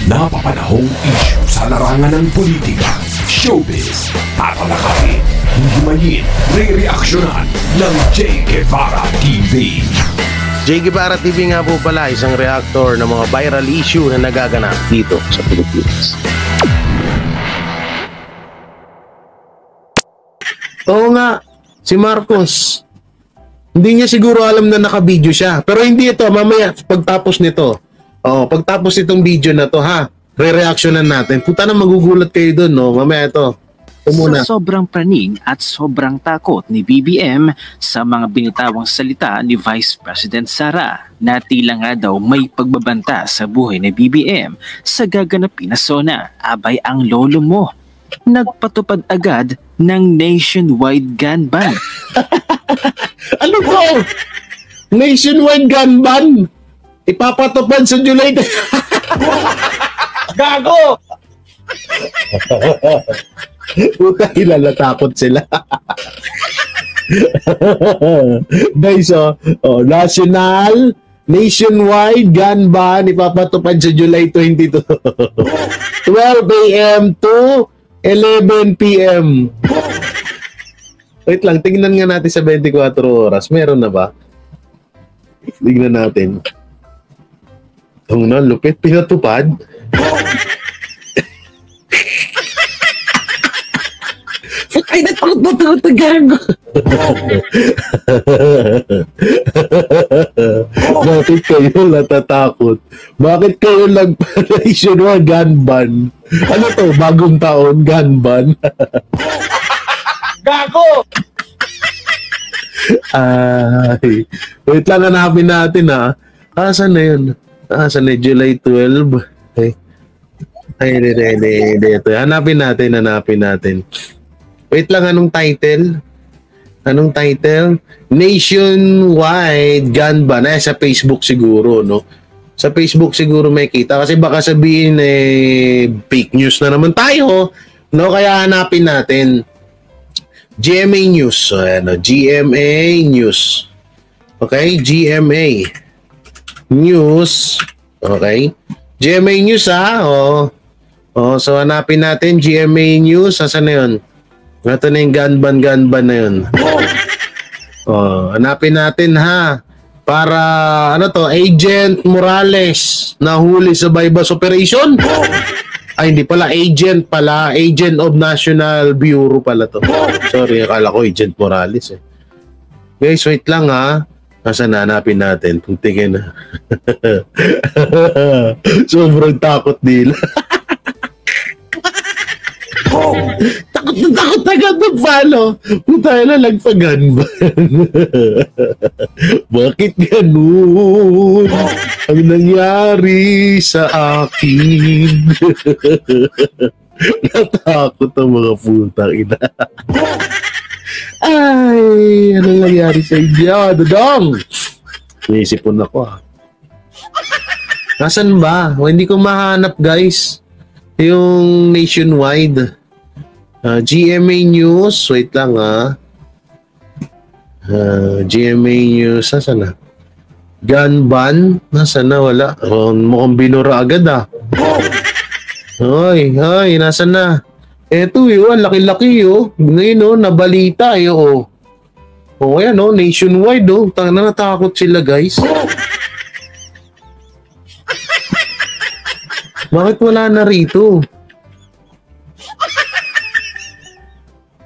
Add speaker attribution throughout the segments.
Speaker 1: Napapanahong issue sa larangan ng politika, showbiz, tatalakayin, himayin, re-reaksyonan ng J. Guevara TV.
Speaker 2: J. Guevara TV nga po pala, isang reactor ng mga viral issue na nagaganap dito sa Pilipinas. Oo nga, si Marcos. Hindi niya siguro alam na naka-video siya. Pero hindi ito, mamaya pagtapos nito. Pagtapos itong video na to ha, re-reactionan natin. Puta na magugulat kayo doon, no? Mamaya ito.
Speaker 3: Sa sobrang praning at sobrang takot ni BBM sa mga binitawang salita ni Vice President Sara na tila nga daw may pagbabanta sa buhay ni BBM sa gaganapin na SONA, abay ang lolo mo nagpatupad agad ng nationwide gun ban.
Speaker 2: Ano to? Nationwide gun ban? Ipapatupad sa July.
Speaker 4: Gago!
Speaker 2: Puta, ilalatakot sila. Guys, nationwide gun ban ipapatupad sa July 22. 12 a.m. to 11 p.m. Wait lang, tingnan nga natin sa 24 oras. Meron na ba? Tingnan natin. Ang lupit, pinatupad. Ay, natakot gago. Bakit kayo natatakot? Bakit kayo nag-nationwide gun ban? Ano to? Bagong taon, gun ban?
Speaker 4: Gago!
Speaker 2: Ay, wait lang, hanapin natin ha. Asan na yun? Asan na July 12? Dito. Hanapin natin. Wait lang, anong title? Nationwide gun ban. Sa Facebook siguro, no? Sa Facebook siguro may kita. Kasi baka sabihin, fake news na naman tayo, no? Kaya hanapin natin. GMA News. So, GMA News. Okay? GMA News. Okay? GMA News, ha? So, hanapin natin. GMA News. Asan na yun? Ito na yung gun ban na yun. Hanapin natin, ha? Para, Agent Morales nahuli sa Baybas Operation? Ay, hindi pala. Agent of National Bureau pala to. Sorry, akala ko Agent Morales. Guys, wait lang, ha? Nasaan na? Hanapin natin. Tingin na. Sobrang takot nila. Takot agad mag-follow. Tayo na nagpagan ba? Bakit ganun ang nangyari sa akin? Natakot ang mga putang ina. Ay, anong nangyari sa inyo? Dodong! Naisipon ako, ha. Nasaan ba? Hindi ko mahanap, guys. Yung nationwide. GMA News. Wait lang, ha. GMA News. Nasaan na? Gun ban. Nasaan na? Wala. Mukhang binura agad, ha. Hoy, nasaan na? Eto, laki-laki, Ngayon, nabalita, ayan, nationwide, natakot sila, guys. Bakit wala na rito?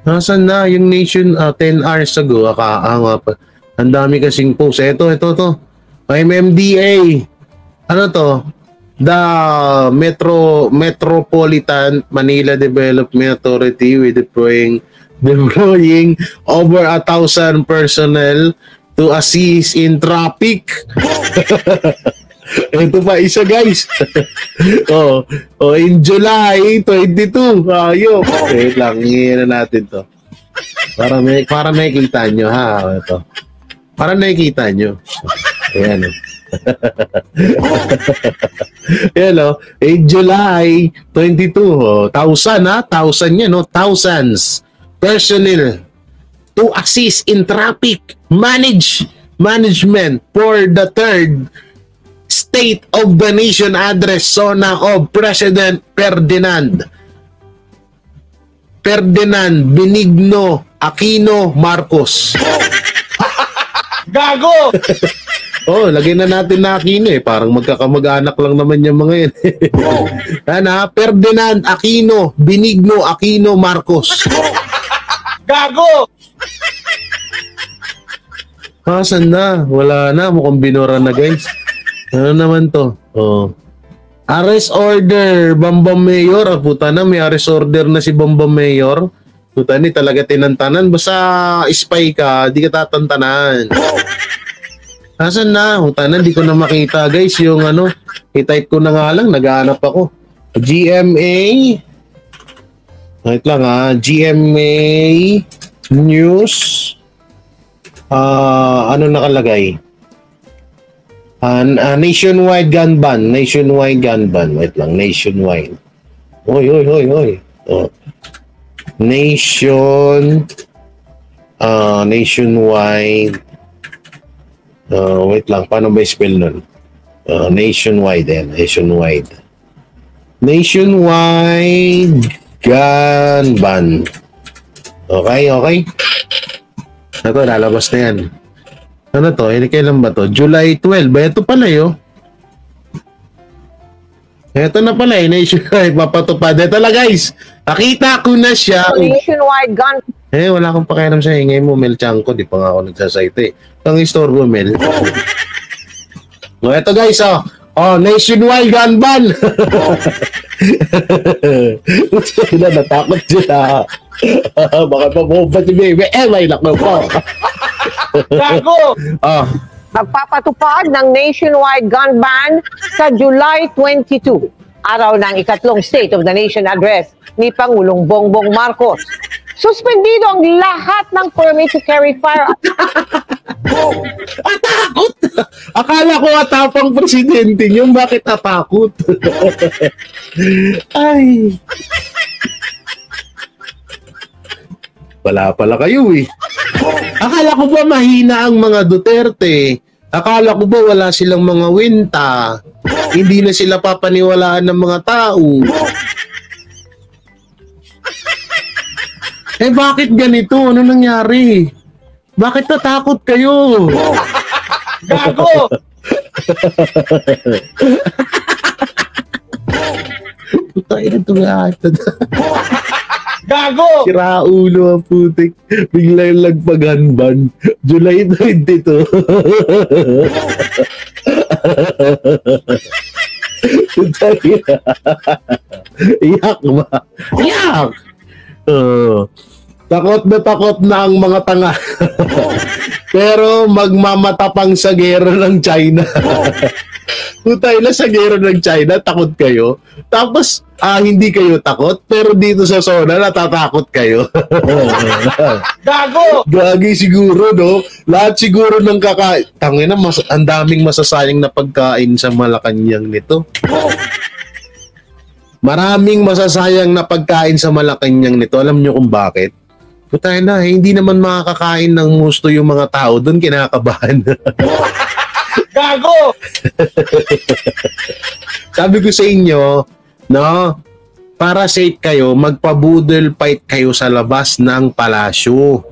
Speaker 2: Nasaan na yung nation 10 hours ago? Ang dami kasing post. Ito. MMDA. Ano to? The Metropolitan Manila Development Authority with deploying over 1,000 personnel to assist in traffic. Ito pa isa, guys. In July 22. Ayok. Wait lang, hingin na natin to. Para makikita nyo, ha. Ito. Para nakikita nyo. Ayan, Ayan, in July 22. 1,000, ha. 1,000 yan, thousands personnel to assist in traffic management for the third State of the Nation Address Sona of President Ferdinand Benigno Aquino Marcos.
Speaker 4: Gago!
Speaker 2: Oh, lagay na natin na Aquino eh. Parang magkakamag-anak lang naman yung mga yan. Ferdinand Aquino Benigno Aquino Marcos.
Speaker 4: Gago!
Speaker 2: Saan na? Wala na. Mukhang binura na, guys. Ano naman to? Oh. Arrest order, Bambam Mayor. Puta na, may arrest order na si Bambam Mayor. Puta ni, talaga tinantanan. Basta spy ka, di ka tatantanan. Asan na? Puta na, di ko na makita, guys. Yung ano, i-type ko na nga lang, naghahanap ako. GMA. Wait lang ha. GMA News. Ano nakalagay? Nationwide gun ban. Nationwide gun ban. Wait lang. Nationwide. Oy. Oh. Nationwide. Wait lang. Paano ba i-spell nun? Nationwide. Nationwide. Nationwide gun ban. Okay. Ito, lalabas na yan. Ano to? Kailan ba to? July 12. Ito pala yun. Ito na pala eh. Nationwide. Papatupad. Ito lang guys. Nakita ko na siya.
Speaker 5: Nationwide gun.
Speaker 2: Wala akong pakialam sa ingay mo, Mel Chanko. Di pa nga ako nagsasite eh. Ang istorbo, Mel. Ito guys, nationwide gun ban. Natakot sila. Baka pa si baby. May lako po.
Speaker 4: Gago!
Speaker 5: Magpapatupad ng nationwide gun ban sa July 22, araw ng ikatlong State of the Nation Address ni Pangulong Bongbong Marcos. Suspendido ang lahat ng permit to carry firearms.
Speaker 2: Atakot! Akala ko atapang presidente yung bakit atakot? Ay. Wala pala kayo eh. Akala ko ba mahina ang mga Duterte? Akala ko ba wala silang mga winta? Hindi na sila papaniwalaan ng mga tao? Bakit ganito? Ano nangyari? Bakit natakot kayo?
Speaker 4: Gago!
Speaker 2: Putay na ito nga.
Speaker 4: Gago!
Speaker 2: Sira ulo ang putik. Bigla yung lagpag-hanban. July 22. Iyak ba? Iyak! Takot na ang mga tanga. Pero magmamatapang sa gero ng China. Putay na sa gero ng China, takot kayo. Tapos, hindi kayo takot, pero dito sa zona, natatakot kayo.
Speaker 4: Gago!
Speaker 2: Gagi siguro, no? Lahat siguro ng kakain. Tangina, ang daming masasayang na pagkain sa Malacanang nito. Maraming masasayang na pagkain sa Malacanang nito. Alam nyo kung bakit? Putay na, hindi naman makakakain ng gusto yung mga tao doon, kinakabahan.
Speaker 4: Gago!
Speaker 2: Sabi ko sa inyo, no, para safe kayo, magpa-boodle fight kayo sa labas ng palasyo.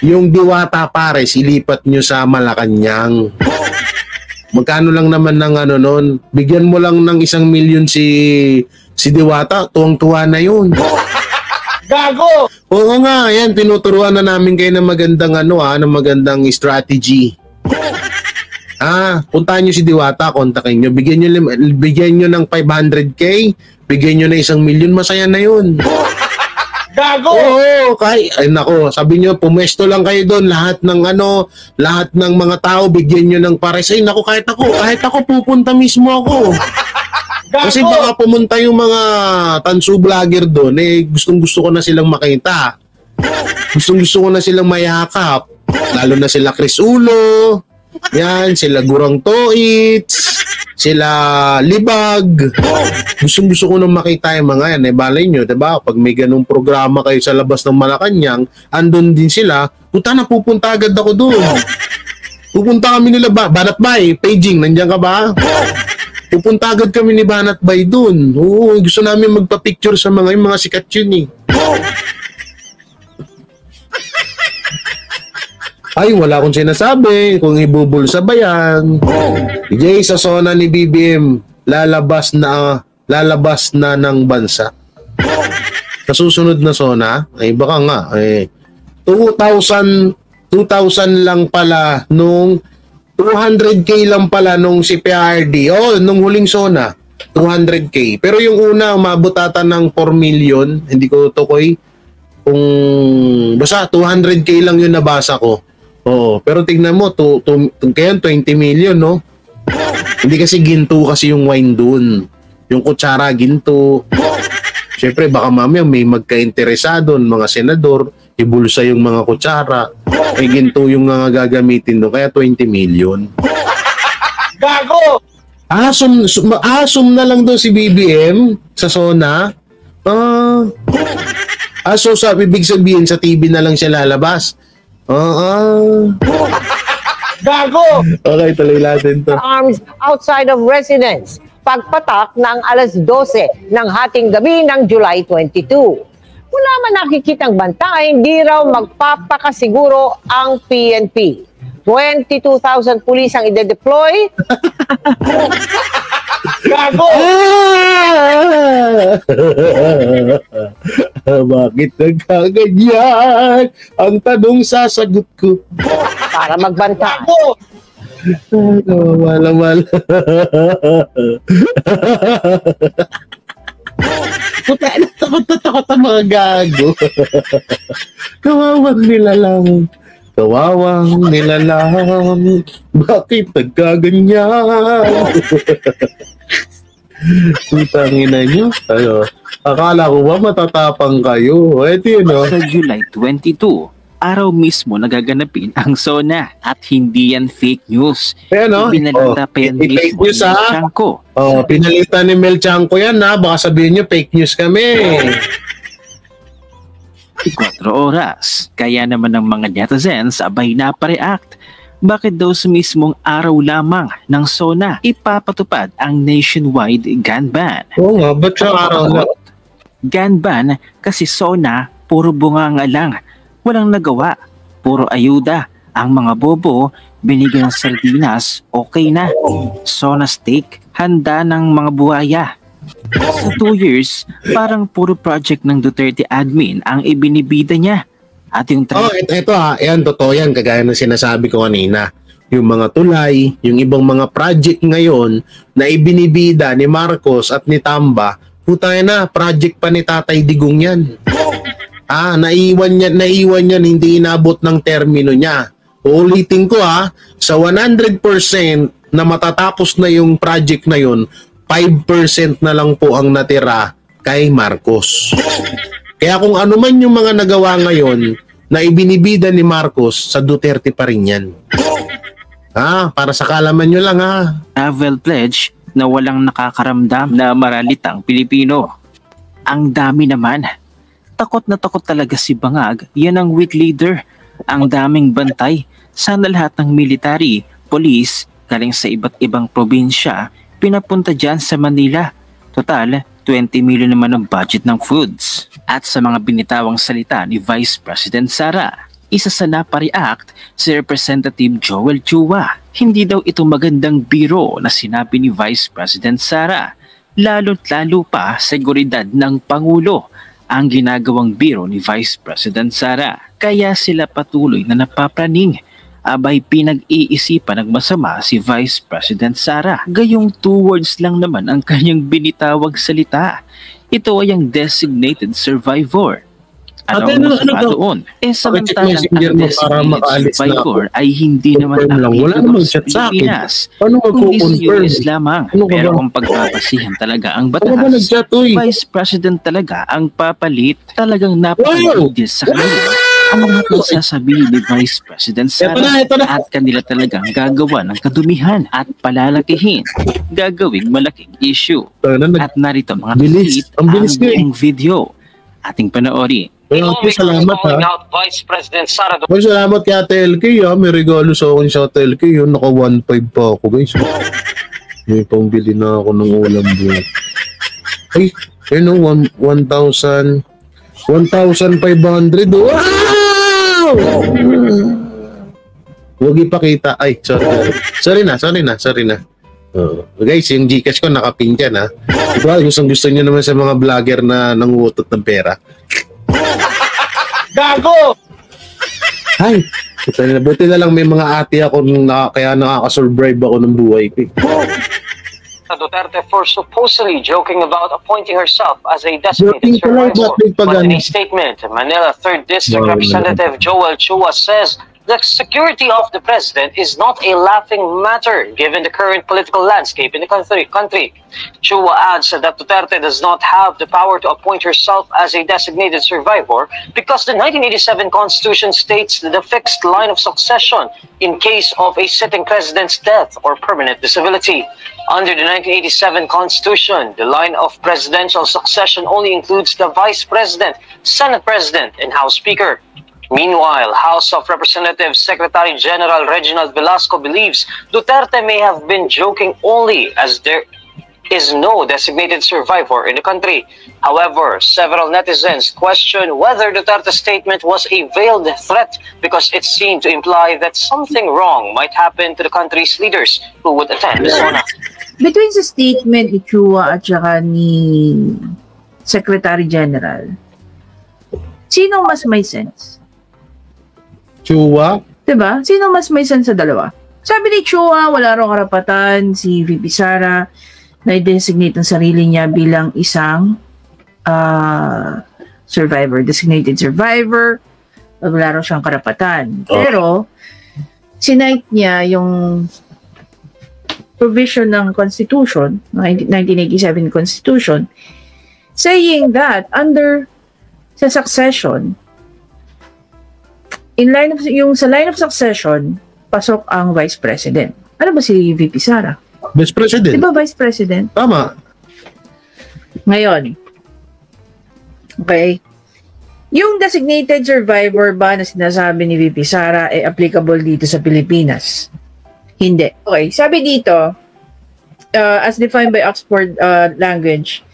Speaker 2: Yung Diwata Pares, ilipat nyo sa Malacanang. Magkano lang naman ng ano nun? Bigyan mo lang ng 1 milyon si Diwata, tuwang-tuwa na yun.
Speaker 4: Gago!
Speaker 2: Oo nga, yan, tinuturuan na namin kayo ng magandang ng magandang strategy. Puntahan nyo si Diwata, kontakin nyo, bigyan nyo ng 500k, bigyan nyo na 1 milyon, masaya na yun.
Speaker 4: Gago!
Speaker 2: Oo, nako, sabi nyo, pumesto lang kayo doon, lahat ng mga tao, bigyan nyo ng pares. Ay, nako, kahit ako pupunta mismo ako.
Speaker 4: Gago!
Speaker 2: Kasi baka pumunta yung mga tansu vlogger doon, gustong-gusto ko na silang makita. Gustong-gusto ko na silang mayakap. Lalo na sila Chris Ulo, yan, sila Gurang Toits, sila Libag. Gustong-gusto ko na makita yung mga yan. Balay nyo, diba? Pag may ganung programa kayo sa labas ng Malacanang, andun din sila, puta na pupunta agad ako doon. Pupunta kami nila Banat Bay, paging, nandiyan ka ba? Pupunta agad kami ni Banat Bay dun. Oo, gusto namin magpa-picture sa yung mga sikat yun eh. Ay, wala akong sinasabi kung ibubulsa ba yan. Jay, sa zona ni BBM, lalabas na ng bansa. Sa susunod na zona, ay baka nga, 2,000 lang pala nung 200k lang pala nung si PRD. Nung huling zona, 200k. Pero yung una, umabot ata ng 4 million. Hindi ko tukoy. Kung basta 200k lang yung nabasa ko. Pero tignan mo, kaya 20 million, no? Hindi kasi ginto kasi yung wine dun. Yung kutsara, ginto. Siyempre, baka mamaya may magka-interesado, mga senador, ibulsa yung mga kutsara, may ginto yung mga gagamitin doon, kaya 20 million.
Speaker 4: Gago!
Speaker 2: Asum na lang doon si BBM sa zona. So ibig sabihin sa TV na lang siya lalabas.
Speaker 5: Gago!
Speaker 2: Okay, tuloy natin to.
Speaker 5: Arms outside of residence. Pagpatak ng alas 12 ng hating gabi ng July 22. Wala man nakikitang bantay, hindi raw magpapakasiguro ang PNP. 22,000 pulis ang ide-deploy.
Speaker 4: Gago!
Speaker 2: Bakit nagkaganyan? Ang tanong sasagot ko.
Speaker 5: Para magbantay.
Speaker 4: Gago!
Speaker 2: Wala. Puta, takot ang mga gago. Kawawang nilalang. Bakit nagkaganyan? Putangin na nyo. Akala ko ba matatapang kayo? Ito yun, no?
Speaker 3: Sa July 22, araw mismo nagaganapin ang SONA at hindi yan fake news.
Speaker 2: Ayan,
Speaker 3: Pinalita pa yan
Speaker 2: fake
Speaker 3: mismo
Speaker 2: news,
Speaker 3: ni Chanko.
Speaker 2: Pinalitan ni Mel Chanko yan, ha? Baka sabihin nyo, fake news kami.
Speaker 3: 4 oras. Kaya naman ng mga netizens abay napareact. Bakit daw sa mismong araw lamang ng SONA ipapatupad ang nationwide gun ban?
Speaker 2: Oo nga, ba't sa araw na?
Speaker 3: Gun ban kasi SONA puro bunganga lang. Walang nagawa, puro ayuda. Ang mga bobo, binigyan ng sardinas, okay na. SONA steak, handa ng mga buhaya. Sa 2 years, parang puro project ng Duterte admin ang ibinibida niya. At yung
Speaker 2: ito yan, totoo yan, kagaya ng sinasabi ko kanina. Yung mga tulay, yung ibang mga project ngayon na ibinibida ni Marcos at ni Tamba, putay na, project pa ni Tatay Digong yan. Naiwan yan, hindi inabot ng termino niya. Uulitin ko sa 100% na matatapos na yung project na yun, 5% na lang po ang natira kay Marcos. Kaya kung ano man yung mga nagawa ngayon na ibinibida ni Marcos, sa Duterte pa rin yan. Para sa kalaman nyo lang
Speaker 3: travel pledge na walang nakakaramdam na maralitang Pilipino. Ang dami naman. Takot na takot talaga si Bangag, yan ang weak leader. Ang daming bantay. Sana lahat ng military, police, galing sa iba't ibang probinsya, pinapunta dyan sa Manila. Total, 20 million naman ang budget ng foods. At sa mga binitawang salita ni Vice President Sara, isa sa napareact si Representative Joel Chua. Hindi daw ito magandang biro na sinabi ni Vice President Sara. Lalo't lalo pa seguridad ng Pangulo ang ginagawang biro ni Vice President Sara. Kaya sila patuloy na napapraning. Abay pinag-iisipan ng masama si Vice President Sara. Gayong 2 words lang naman ang kanyang binitawag salita. Ito ay ang designated survivor. Ano pa doon? Samantalang ang designated survivor ay hindi naman nakikita sa Pilipinas, kundi sa US lamang. Pero kung pagpapasihan talaga ang batas, Vice President talaga ang papalit. Talagang napakagigil sa kanila ang lahat ng sasabihin ni Vice President Sara at kanila talagang gagawa ng kadumihan at palalakihin, gagawing malaking issue. At narito mga kapit ang buong video. Ating panoorin.
Speaker 2: Kaya salamat ha.
Speaker 6: Out Vice President Sara
Speaker 2: Ay, salamat kay Ate LK ha. May regalo sa akin sa Ate LK yun. Naka 1.5 pa ako guys. May pambili na ako ng ulam doon. Ay, yun o, 1,500. Wow! Huwag ipakita. Ay, sorry na. Guys, yung Gcash ko nakapin dyan ha. Diba, gusto nyo naman sa mga vlogger na nanguutot ng pera.
Speaker 4: Gago!
Speaker 2: Ay, buti na lang may mga ate ako kaya nakaka-survive ako ng buhay ko.
Speaker 6: Duterte for supposedly joking about appointing herself as a designated survivor. But in a statement, Manila 3rd District Representative Joel Chua says the security of the president is not a laughing matter given the current political landscape in the country. Chua adds that Duterte does not have the power to appoint herself as a designated survivor because the 1987 Constitution states the fixed line of succession in case of a sitting president's death or permanent disability. Under the 1987 Constitution, the line of presidential succession only includes the Vice President, Senate President, and House Speaker. Meanwhile, House of Representatives Secretary General Reginald Velasco believes Duterte may have been joking only as there is no designated survivor in the country. However, several netizens question whether Duterte's statement was a veiled threat because it seemed to imply that something wrong might happen to the country's leaders who would attend the SONA.
Speaker 7: Between sa statement ni Chua at saka ni Secretary General, sino mas may sense?
Speaker 2: Chua?
Speaker 7: Diba? Sino mas may sense sa dalawa? Sabi ni Chua, wala raw karapatan si VP Sara na i-designate ang sarili niya bilang isang survivor, designated survivor. Wala raw siyang karapatan. Pero, sinight niya yung provision ng Constitution, 1987 Constitution, saying that under sa succession, sa line of succession, pasok ang Vice President. Ano ba si VP Sara?
Speaker 2: Vice President.
Speaker 7: Di ba Vice President?
Speaker 2: Tama.
Speaker 7: Ngayon, okay, yung designated survivor ba na sinasabi ni VP Sara ay applicable dito sa Pilipinas? Hindi. Okay, sabi dito, as defined by Oxford language,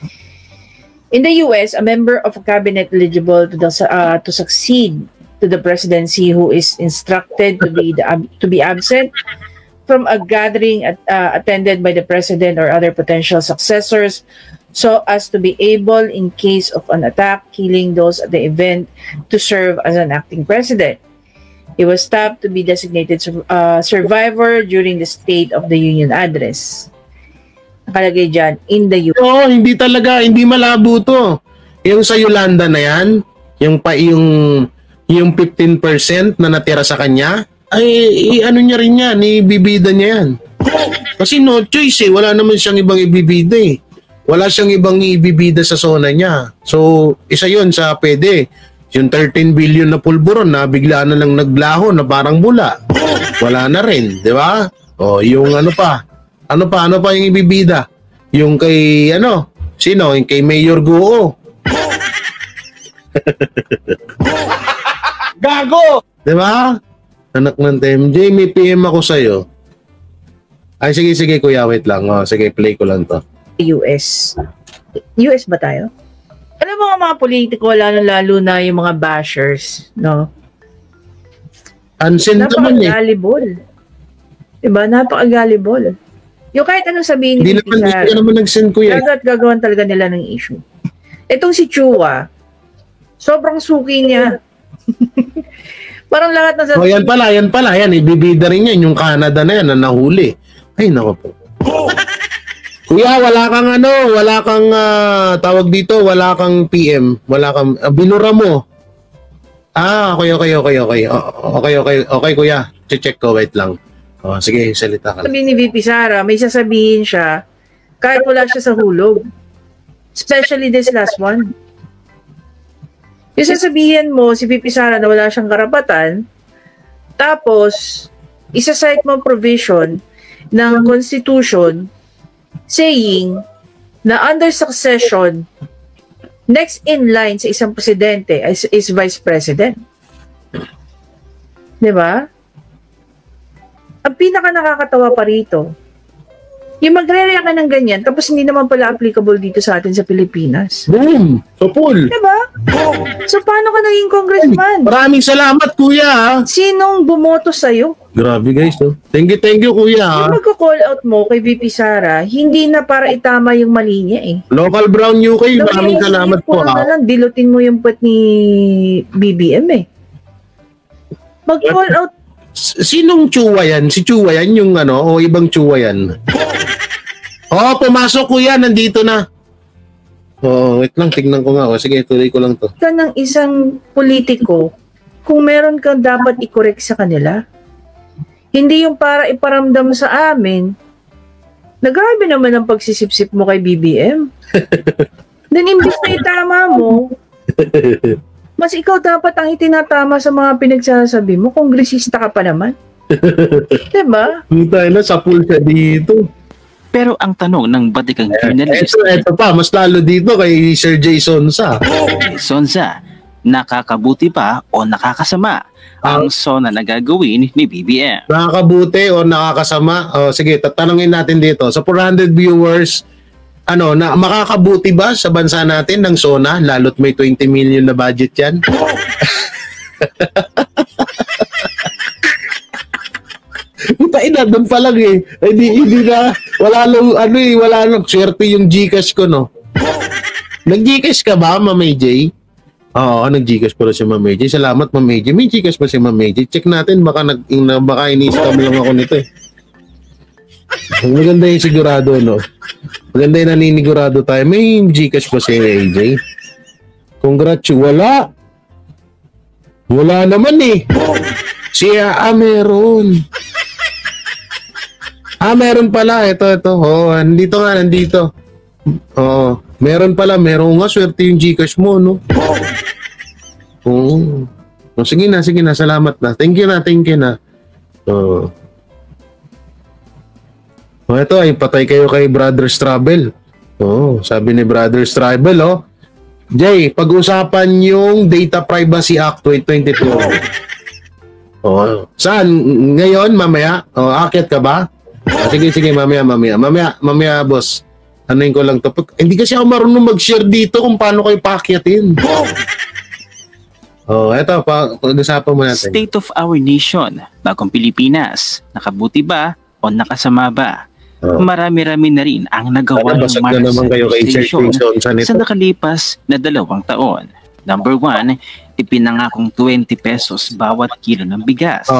Speaker 7: in the US, a member of a cabinet eligible to succeed to the presidency who is instructed to be absent from a gathering attended by the president or other potential successors so as to be able, in case of an attack, killing those at the event, to serve as an acting president. He was tapped to be designated survivor during the State of the Union address. Nakalagay dyan, in the US.
Speaker 2: Oo, hindi malabo to. Yung sa Yolanda na yan, yung 15% na natira sa kanya, ay ano niya rin yan, ibibida niya yan. Kasi no choice wala naman siyang ibang ibibida eh. Wala siyang ibang ibibida sa zona niya. So, isa yun sa pwede. Yung 13 billion na pulburon na bigla na lang naglaho na parang bula. Wala na rin, di ba? O, yung ano pa yung ibibida? Yung kay, sino? Yung kay Mayor Guo.
Speaker 4: Gago!
Speaker 2: Di ba? Anak ng TMJ, may PM ako sa'yo. Ay, sige, kuya, wait lang. Sige, play ko lang to.
Speaker 7: US ba tayo? Ano mga politiko, lalo na yung mga bashers, no?
Speaker 2: Unsend naman eh.
Speaker 7: Napaka-gullible. Diba? Napaka-gullible. Yung kahit anong sabihin
Speaker 2: Hindi ka naman nag-send ko yan.
Speaker 7: Gagawan talaga nila ng issue. Itong si Chua, sobrang suki niya. Parang lahat na sa...
Speaker 2: yan pala. Ibibida rin yan. Yung Canada na yan, na nahuli. Ay, nako po. Kuya, wala kang tawag dito, wala kang PM, wala kang, binura mo. Okay, kuya. Check ko, wait lang. Sige, salita ka.
Speaker 7: Sabi ni VP Sara, may sasabihin siya, kahit wala siya sa hulog. Especially this last one. Yung sasabihin mo, si VP Sara na wala siyang karapatan, tapos, isa-cite mo provision ng Constitution saying na under succession, Next in line sa isang presidente is vice president. Di ba? Ang pinaka nakakatawa pa rito, yung magre-react ka ng ganyan, tapos hindi naman pala applicable dito sa atin sa Pilipinas.
Speaker 2: Boom! Supol!
Speaker 7: Diba? So, paano ka naging congressman?
Speaker 2: Maraming salamat, kuya, ha?
Speaker 7: Sinong bumoto sa'yo?
Speaker 2: Grabe, guys, oh. Thank you, kuya, ha?
Speaker 7: Yung magka-call out mo kay VP Sara, hindi na para itama yung mali niya, eh.
Speaker 2: Local Brown UK, maraming salamat po, ha?
Speaker 7: Dilutin mo yung puwet ni BBM, eh. Mag-call out.
Speaker 2: Sinong Chua yan? Si Chua yan yung o ibang Chua yan? Pumasok, kuya, nandito na. Wait lang, tignan ko nga. Sige, tuloy ko lang to.
Speaker 7: Ka ng isang politiko, kung meron kang dapat i-correct sa kanila, hindi yung para iparamdam sa amin, na grabe naman ang pagsisip-sip mo kay BBM. Then, imbis na itama mo, mas ikaw dapat ang itinatama sa mga pinagsasabi mo, kongresista ka pa naman. Diba?
Speaker 2: Tayo na, sa pool ka dito.
Speaker 3: Pero ang tanong ng batikang journalist,
Speaker 2: ito pa, mas lalo dito kay Sir Jason Sa.
Speaker 3: Sonsa, nakakabuti pa o nakakasama ang SONA na gagawin ni BBM?
Speaker 2: Nakakabuti o nakakasama? Sige, tatanungin natin dito. Sa 400 viewers, na makakabuti ba sa bansa natin ng SONA, lalo't may 20 million na budget yan? Ina, doon pa lang eh. Hindi na, wala lang, swerte yung Gcash ko, no? Nag-Gcash ka ba, Ma'am AJ? Oo, nag-Gcash pala si Ma'am AJ. Salamat, Ma'am AJ. May Gcash ba si Ma'am AJ? Check natin, baka ini-scam lang ako nito eh. Maganda yung sigurado, no? Maganda yung naninigurado tayo. May Gcash ba si AJ? Congrats, wala. Wala naman eh. Siya, meron. Meron pala. Ito. Nandito nga, nandito. Meron pala. Meron nga. Swerte yung Gcash mo, no? Sige na. Salamat na. Thank you na. Ito ay patay kayo kay Brothers Travel. Sabi ni Brothers Travel, Jay, pag-usapan yung Data Privacy Act 2022. Saan? Ngayon, mamaya? Aakyat ka ba? Sige, mamaya, boss. Anuin ko lang to. Hindi kasi ako marunong mag-share dito kung paano kayo paakyatin. Eto, pag-usapan mo natin.
Speaker 3: State of our nation, bagong Pilipinas, nakabuti ba o nakasama ba? Marami-rami na rin ang nagawa ng manifestation sa nakalipas na 2 taon. Number 1, ipinangakong 20 pesos bawat kilo ng bigas.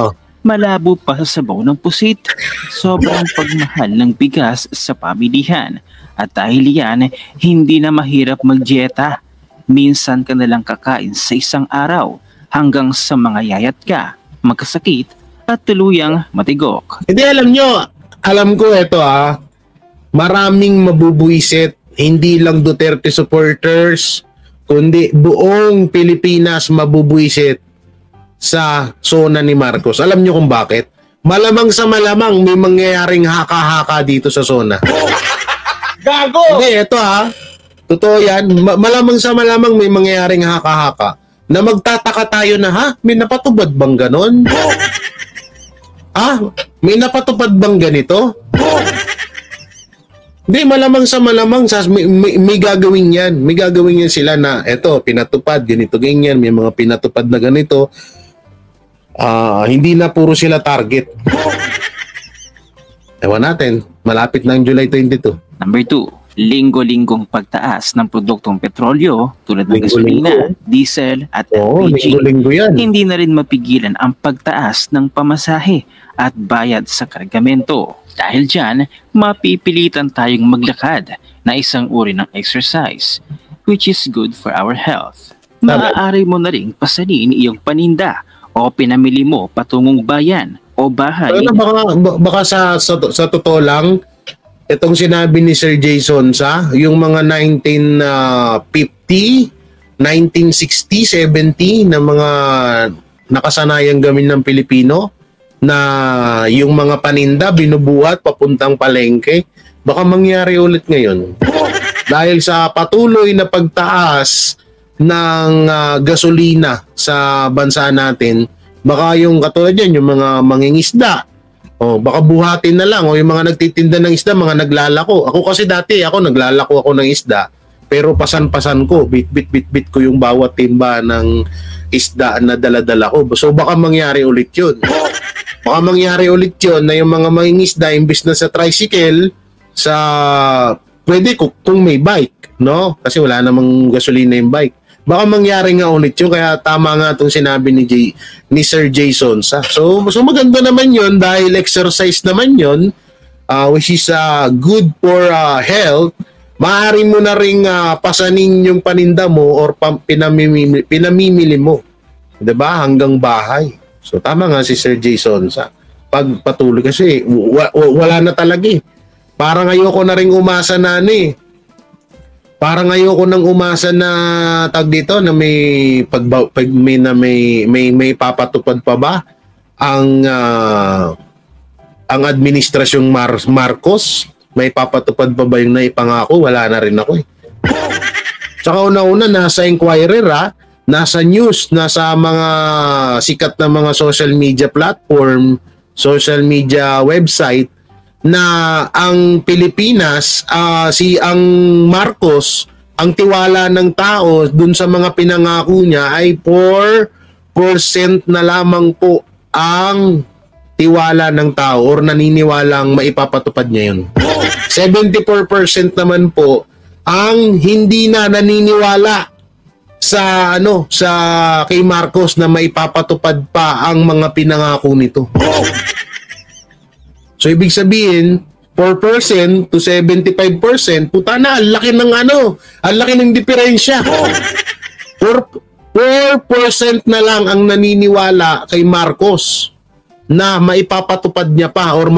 Speaker 3: Malabo pa sa sabaw ng pusit. Sobrang pagmahal ng bigas sa pamilihan. At dahil yan, hindi na mahirap mag-dieta. Minsan ka nalang kakain sa isang araw hanggang sa mga yayat ka, magkasakit at tuluyang matigok.
Speaker 2: Hindi, alam ko ito maraming mabubuisit, hindi lang Duterte supporters, kundi buong Pilipinas mabubuisit sa SONA ni Marcos. Alam nyo kung bakit? Malamang sa malamang may mangyayaring haka-haka dito sa SONA.
Speaker 4: Gago!
Speaker 2: Hindi, ito totoo yan. Malamang sa malamang may mangyayaring haka-haka na magtataka tayo na, may napatubad bang ganon? May napatupad bang ganito? Hindi, malamang sa malamang may gagawin yan. May gagawin yan sila na, eto, pinatupad, ganito, ganyan. May mga pinatupad na ganito. Hindi na puro sila target. Ewan natin, malapit na ang July 22.
Speaker 3: Number 2, linggo-linggong pagtaas ng produktong petrolyo tulad ng gasolina, diesel at LPG. Hindi na rin mapigilan ang pagtaas ng pamasahe at bayad sa kargamento. Dahil dyan, mapipilitan tayong maglakad na isang uri ng exercise, which is good for our health. Maaari mo na rin pasalin iyong paninda o pinamili mo patungong bayan o bahay.
Speaker 2: Baka sa totoo lang, itong sinabi ni Sir Jason Sa, yung mga 1950, 1960, 70 na mga nakasanayang gawin ng Pilipino, na yung mga paninda binubuhat papuntang palengke, baka mangyari ulit ngayon. dahil sa patuloy na pagtaas ng gasolina sa bansa natin, baka yung katulad yan, yung mga mangingisda, baka buhatin na lang, o yung mga nagtitinda ng isda, mga naglalako. Ako kasi dati, naglalako ako ng isda, pero pasan-pasan ko, bit ko yung bawat timba ng isda na dala-dala ko. So baka mangyari ulit yun. Baka mangyari ulit yun na yung mga mangingisda, imbis na sa tricycle, pwede kung may bike, no? Kasi wala namang gasolina yung bike. Baka mangyari nga ulit yun, kaya tama nga itong sinabi ni Sir Jason. So maganda naman yun dahil exercise naman yun, which is good for health. Maaari mo na ring pasanin yung paninda mo or pinamimili mo, diba? Hanggang bahay. So tama nga si Sir Jason sa pagpatuloy kasi wala na talaga eh. Parang ayoko na ring umasa na Parang ayoko nang umasa na tag dito na may may papatupad pa ba ang administrasyong Marcos? May papatupad pa ba yung naipangako? Wala na rin ako eh. Tsaka una-una nasa Inquirer nasa news, nasa mga sikat na mga social media platform, social media website na ang Pilipinas, ang Marcos, ang tiwala ng tao dun sa mga pinangako niya ay 4% na lamang po ang tiwala ng tao or naniniwalang maipapatupad niya yun. 74% naman po ang hindi na naniniwala sa kay Marcos na maipapatupad pa ang mga pinangako nito. So ibig sabihin 4% to 75%, puta na, ang laki ng diferensya. 4% na lang ang naniniwala kay Marcos na maipapatupad niya pa or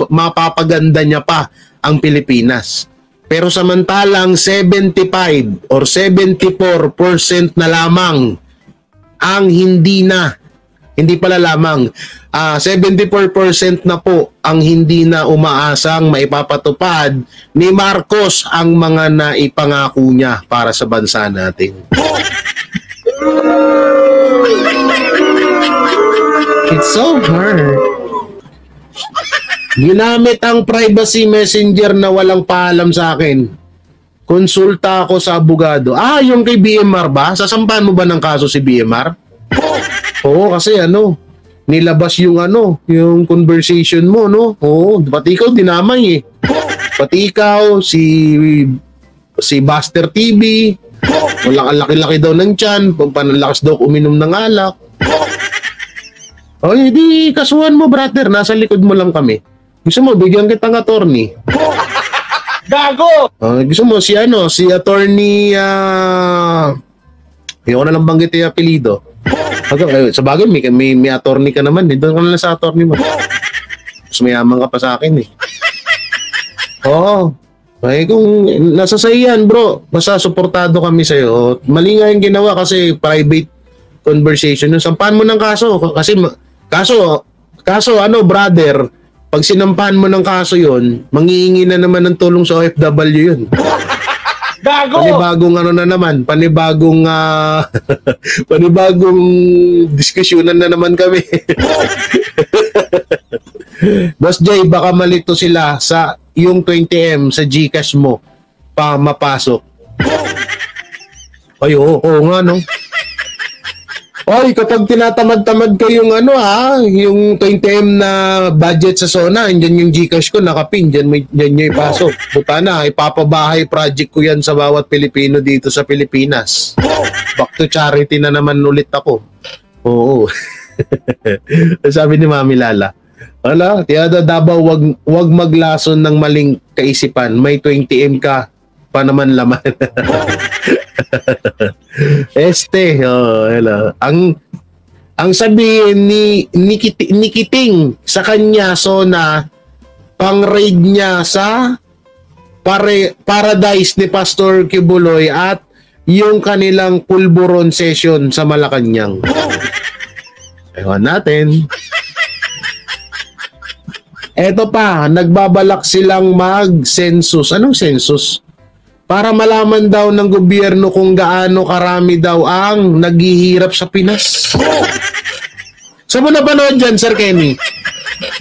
Speaker 2: mapapaganda niya pa ang Pilipinas. Pero samantalang 75 or 74% na lamang ang hindi pala lamang 74% na po ang hindi na umaasang maipapatupad ni Marcos ang mga naipangako niya para sa bansa natin. It's so hard. Ginamit ang privacy messenger na walang paalam sa akin. Konsulta ako sa abogado. Yung kay BMR ba? Sasampahan mo ba ng kaso si BMR? Oo, kasi nilabas yung conversation mo, no? Oo, pati ikaw dinamay eh. Pati ikaw, si Buster TV, walang laki-laki daw ng tiyan, panalakas daw uminom ng alak. O, hindi, kasuhan mo, brother, nasa likod mo lang kami. Gusto mo, bigyan kitang attorney.
Speaker 4: Gago!
Speaker 2: Gusto mo, si attorney, ayoko na lang banggit yung apelido. Sa bagay, may attorney ka naman. Doon ka na lang sa attorney mo. Mas mayaman ka pa sa akin eh. Oo. Ay, kung nasa sa'yo yan, bro, basta suportado kami sa'yo. Mali nga yung ginawa kasi private conversation. Sampahan mo ng kaso. Kasi, brother, pag sinampahan mo ng kaso yun, manghihingi na naman ng tulong sa OFW yun.
Speaker 4: Gago!
Speaker 2: Panibagong panibagong diskusyonan na naman kami. Boss Jay, baka malito sila sa yung 20M sa GCash mo pa mapasok. Ay, oo nga, no? Oy, kapag tinatamad-tamad ko yung yung 20M na budget sa Sona, andyan yung GCash ko nakapin, dyan nyo ipasok. Buta na, ipapabahay project ko yan sa bawat Pilipino dito sa Pilipinas. Back to charity na naman ulit ako. Oo. Sabi ni Mami Lala, wala, tiyada Davao, wag maglason ng maling kaisipan. May 20M ka pa naman laman. Hello. Ang sabihin ni Kiting sa kanya Sona, pang-raid niya sa paradise ni Pastor Kibuloy at yung kanilang pulburon session sa Malacanang. Ewan natin. Eto pa, nagbabalak silang mag-census. Anong census? para malaman daw ng gobyerno kung gaano karami daw ang naghihirap sa Pinas. Saan mo napanood dyan, Sir Kenny?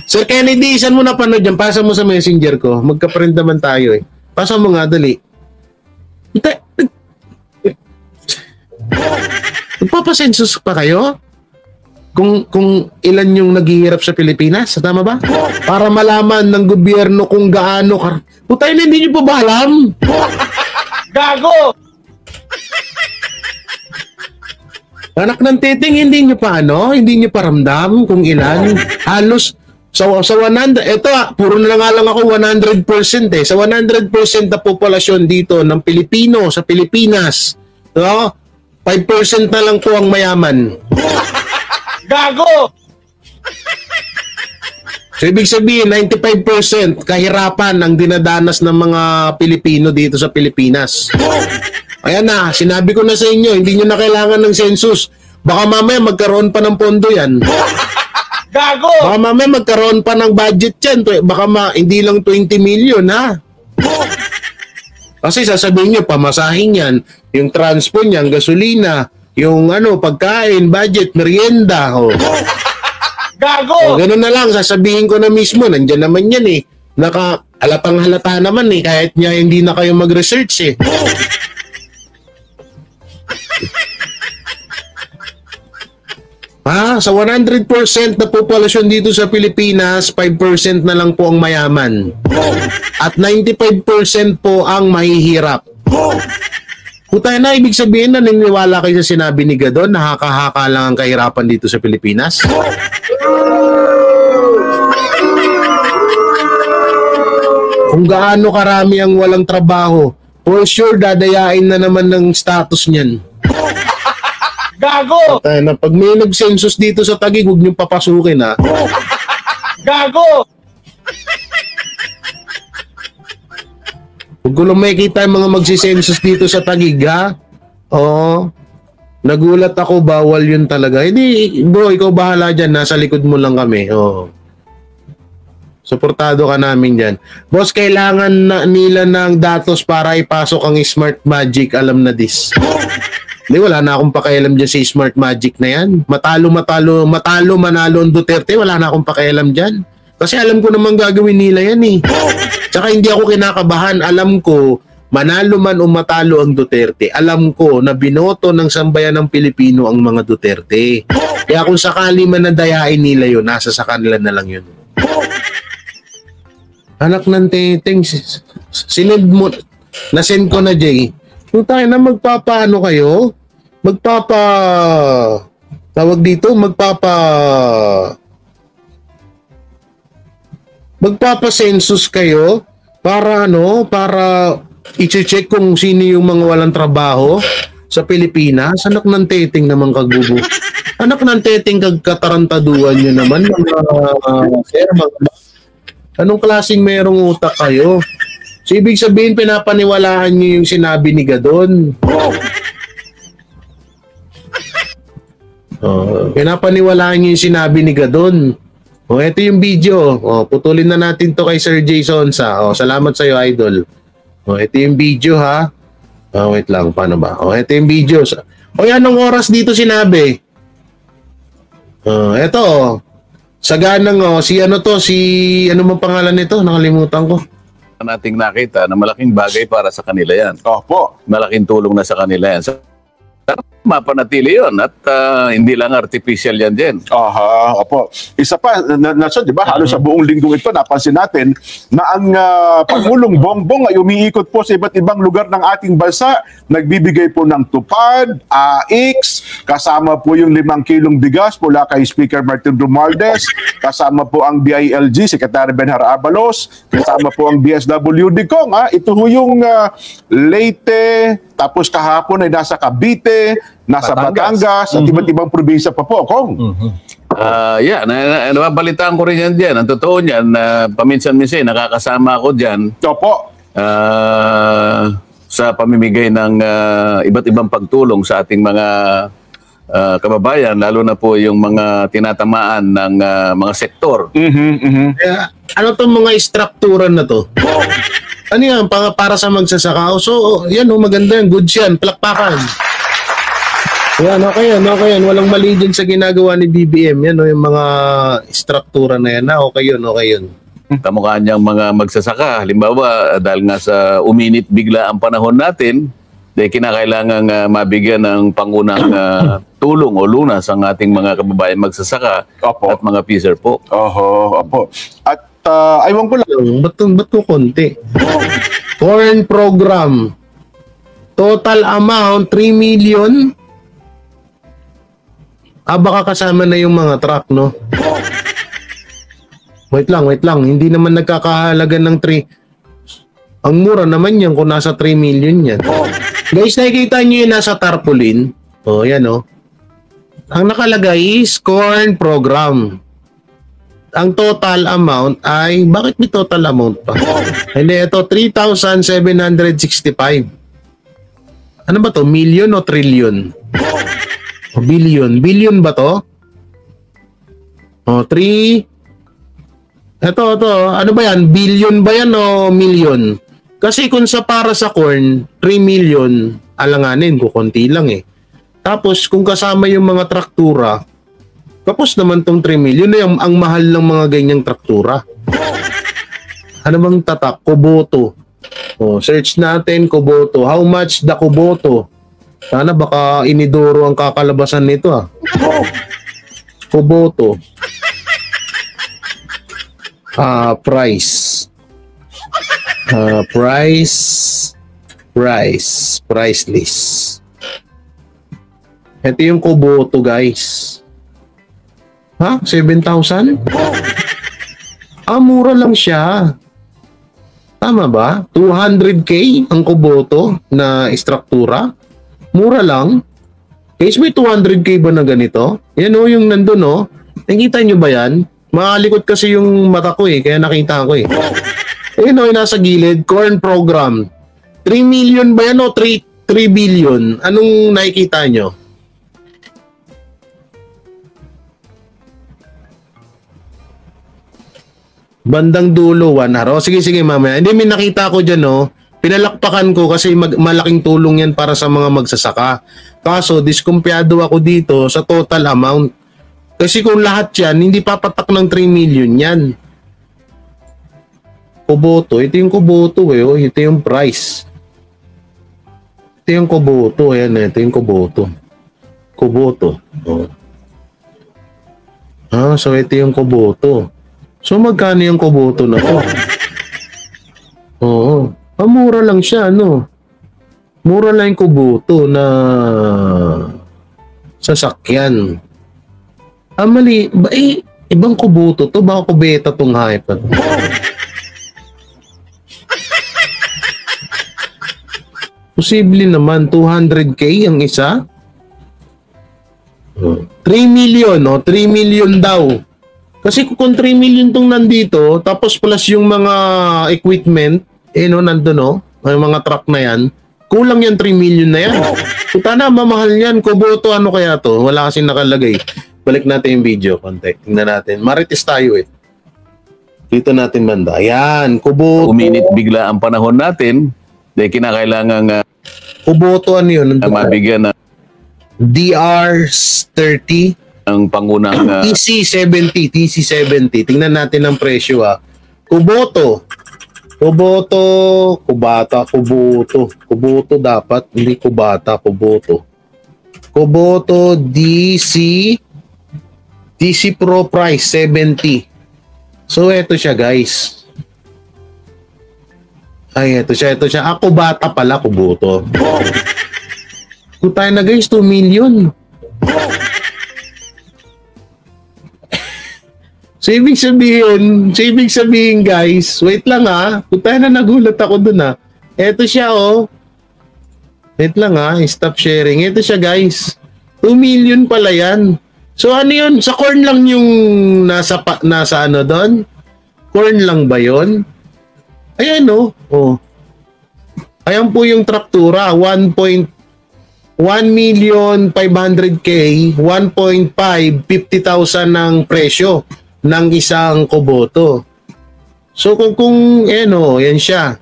Speaker 2: Sir Kennedy, saan mo napanood dyan? Pasa mo sa messenger ko. Magka-friend naman tayo eh. Pasa mo nga, dali. Magpapasensus pa kayo? Kung ilan yung naghihirap sa Pilipinas? Tama ba? Para malaman ng gobyerno kung gaano Putay na, hindi nyo pa ba alam?
Speaker 4: Gago!
Speaker 2: Anak ng titing, hindi nyo pa hindi nyo pa ramdam kung ilan. Halos sa 100, eto puro na nga lang ako 100% eh. Sa 100% na populasyon dito ng Pilipino sa Pilipinas, no? 5% na lang po ang mayaman.
Speaker 4: Gago!
Speaker 2: So, ibig sabihin, 95% kahirapan ang dinadanas ng mga Pilipino dito sa Pilipinas. Ayan na, sinabi ko na sa inyo, hindi nyo na kailangan ng census. Baka mamaya magkaroon pa ng pondo yan.
Speaker 4: Gago!
Speaker 2: Baka mamaya magkaroon pa ng budget yan. Baka hindi lang 20 million, ha? Kasi sasabihin nyo, pamasahin yan, yung transport niyan, gasolina, yung pagkain, budget, merienda,
Speaker 4: Gago!
Speaker 2: Ganun na lang, sasabihin ko na mismo, nandyan naman yan eh. Halatang halata naman eh, kahit niya hindi na kayo mag-research eh. Sa 100% na populasyon dito sa Pilipinas, 5% na lang po ang mayaman. At 95% po ang mahihirap. Putay na, ibig sabihin na naniniwala kayo sa sinabi ni Gadon, nakakahaka lang ang kahirapan dito sa Pilipinas? Kung gaano karami ang walang trabaho, for sure dadayain na naman ng status niyan.
Speaker 4: Gago!
Speaker 2: Putay na, pag may nag-census dito sa Taguig, huwag niyong papasukin ha.
Speaker 4: Gago!
Speaker 2: Huwag ko lang makikita yung mga magsisensus dito sa Taguig, ha? Oo. Nagulat ako, bawal yun talaga. Hindi, bro, ikaw bahala dyan. Nasa likod mo lang kami. Oo. Suportado ka namin dyan. Boss, kailangan nila ng datos para ipasok ang Smart Magic. Alam na this. Hindi, wala na akong pakialam dyan si Smart Magic na yan. Manalo ang Duterte. Wala na akong pakialam dyan. Kasi alam ko naman gagawin nila yan eh. Tsaka hindi ako kinakabahan. Alam ko, manalo man o matalo ang Duterte, alam ko na binoto ng sambayan ng Pilipino ang mga Duterte. Kaya kung sakali man nadayain nila yun, nasa sa kanila na lang yun. Anak ng teteng, sinend mo, nasend ko na Jay. Kung tayo na magpapaano kayo, tawag dito, magpapa-census kayo para i-check kung sino yung mga walang trabaho sa Pilipinas. Anak ng teteng naman kagubo. Anak ng teteng katarantaduan nyo naman. Anong klaseng merong utak kayo? So, ibig sabihin, pinapaniwalaan nyo yung sinabi ni Gadon. Pinapaniwalaan nyo yung sinabi ni Gadon. Ito yung video. Putulin na natin to kay Sir Jason sa. Salamat sa iyo, idol. Ito yung video ha. Wait lang, paano ba? Ito yung video. Anong oras dito sinabi? Ito. Saganang si ano man pangalan nito? Nakalimutan ko.
Speaker 8: Nating nakita na malaking bagay para sa kanila yan.
Speaker 9: Opo.
Speaker 8: Malaking tulong na sa kanila yan. Mapanatili yun at hindi lang artificial yan din.
Speaker 9: Opo. Isa pa, di ba, halos sa buong linggong ito, napansin natin na ang Pangulong Bongbong ay umiikot po sa iba't ibang lugar ng ating bansa. Nagbibigay po ng tupad, AIX, kasama po yung 5 kilong bigas mula kay Speaker Martin Romualdez, kasama po ang DILG, Secretary Benhar Abalos, kasama po ang DSWD Kong. Ito ho yung Leyte, tapos kahapon ay nasa Cavite, nasa Batangas, at iba't ibang probinsya pa po, Kong.
Speaker 8: Nababalitaan ko rin yan dyan. Ang totoo niyan, paminsan-minsan, nakakasama ako dyan.
Speaker 9: Opo.
Speaker 8: Sa pamimigay ng iba't ibang pagtulong sa ating mga kababayan, lalo na po yung mga tinatamaan ng mga sektor.
Speaker 2: Ano tong mga struktura na to? Ano yan? Para sa magsasaka. So, yan maganda yan. Goods yan. Palakpakan. Yan, okay yan. Walang mali din sa ginagawa ni BBM. Yan, yung mga struktura na yan. Okay yun.
Speaker 8: Kamukha niyang mga magsasaka. Halimbawa, dahil nga sa uminit bigla ang panahon natin, kinakailangan mabigyan ng pangunang tulong o lunas ang ating mga kababayan magsasaka at mga peacer po.
Speaker 9: Opo. At aywan ko lang.
Speaker 2: Ba't ko konti? Corn program. Total amount, 3 million. Baka kasama na yung mga truck, no? Wait lang. Hindi naman nagkakahalaga ng 3. Ang mura naman yan kung nasa 3 million yan. Guys, nakikita nyo yung nasa tarpaulin. Yan Ang nakalagay is corn program. Ang total amount ay, bakit may total amount pa? Hindi, ito 3,765. Ano ba to? Million o trillion? Billion. Billion ba to? 3. Ito. Ano ba yan? Billion ba yan o million? Kasi kung para sa corn, 3 million, alanganin, kukunti lang eh. Tapos kung kasama yung mga traktura, kapos naman tong 3 million, yung ang mahal ng mga ganyang traktura. Ano bang tatak? Kuboto. Search natin, Kuboto. How much the Kuboto? Sana baka inidoro ang kakalabasan nito Kuboto. Price. Price list. Ito yung Kuboto, guys. 7,000? Mura lang siya. Tama ba? 200k ang Kuboto na istruktura. Mura lang. Guys, may 200k ba na ganito? Yan yung nandun Nakita nyo ba yan? Makalikot kasi yung mata ko kaya nakita ko Ayun yung nasa gilid, corn program. 3 million ba yan o 3 billion? Anong nakikita nyo? Bandang dulo, 1 araw. Sige, mamaya. Hindi, may nakita ko dyan, Pinalakpakan ko kasi malaking tulong yan para sa mga magsasaka. Kaso, diskumpiyado ako dito sa total amount. Kasi kung lahat yan, hindi papatak ng 3 million yan. Kuboto. Ito yung Kuboto Ito yung price. Ito yung Kuboto. Ayan, ito yung Kuboto. Kuboto. So ito yung Kuboto. So magkano yung Kuboto na to? Mura lang siya, Mura lang yung Kuboto na sasakyan. Mali. Ibang Kuboto to. Baka kubeta tong hype. Posible naman. 200k ang isa. 3 million, 3 million daw. Kasi kung 3 million tong nandito, tapos plus yung mga equipment, nandun, may mga truck na yan, kulang yan 3 million na yan. Puta na, mamahal yan. Kuboto, ano kaya to? Wala kasing nakalagay. Balik natin yung video, konti. Tingnan natin. Marites tayo Dito natin banda. Ayan, Kuboto.
Speaker 8: Uminit bigla ang panahon natin, kinakailangan
Speaker 2: Kuboto, ano yun?
Speaker 8: Mabigyan na
Speaker 2: DR30
Speaker 8: ang pangunang
Speaker 2: TC70. Tingnan natin ang presyo Kuboto dapat, hindi Kubata, Kuboto DC Pro price 70. So eto siya, guys. Eto siya. Kubata pala, Kuboto. Kung tayo na, guys, 2 million. So, ibig sabihin, guys, wait lang kung tayo na, nagulat ako dun Eto siya, wait lang stop sharing. Eto siya, guys. 2 million pala yan. So, ano yun? Sa corn lang yung nasa ano doon? Corn lang ba yun? Ayan, Ayan po yung traktura. 1,500,000, 1.5, 50,000 ng presyo ng isang Kuboto. So kung yan siya.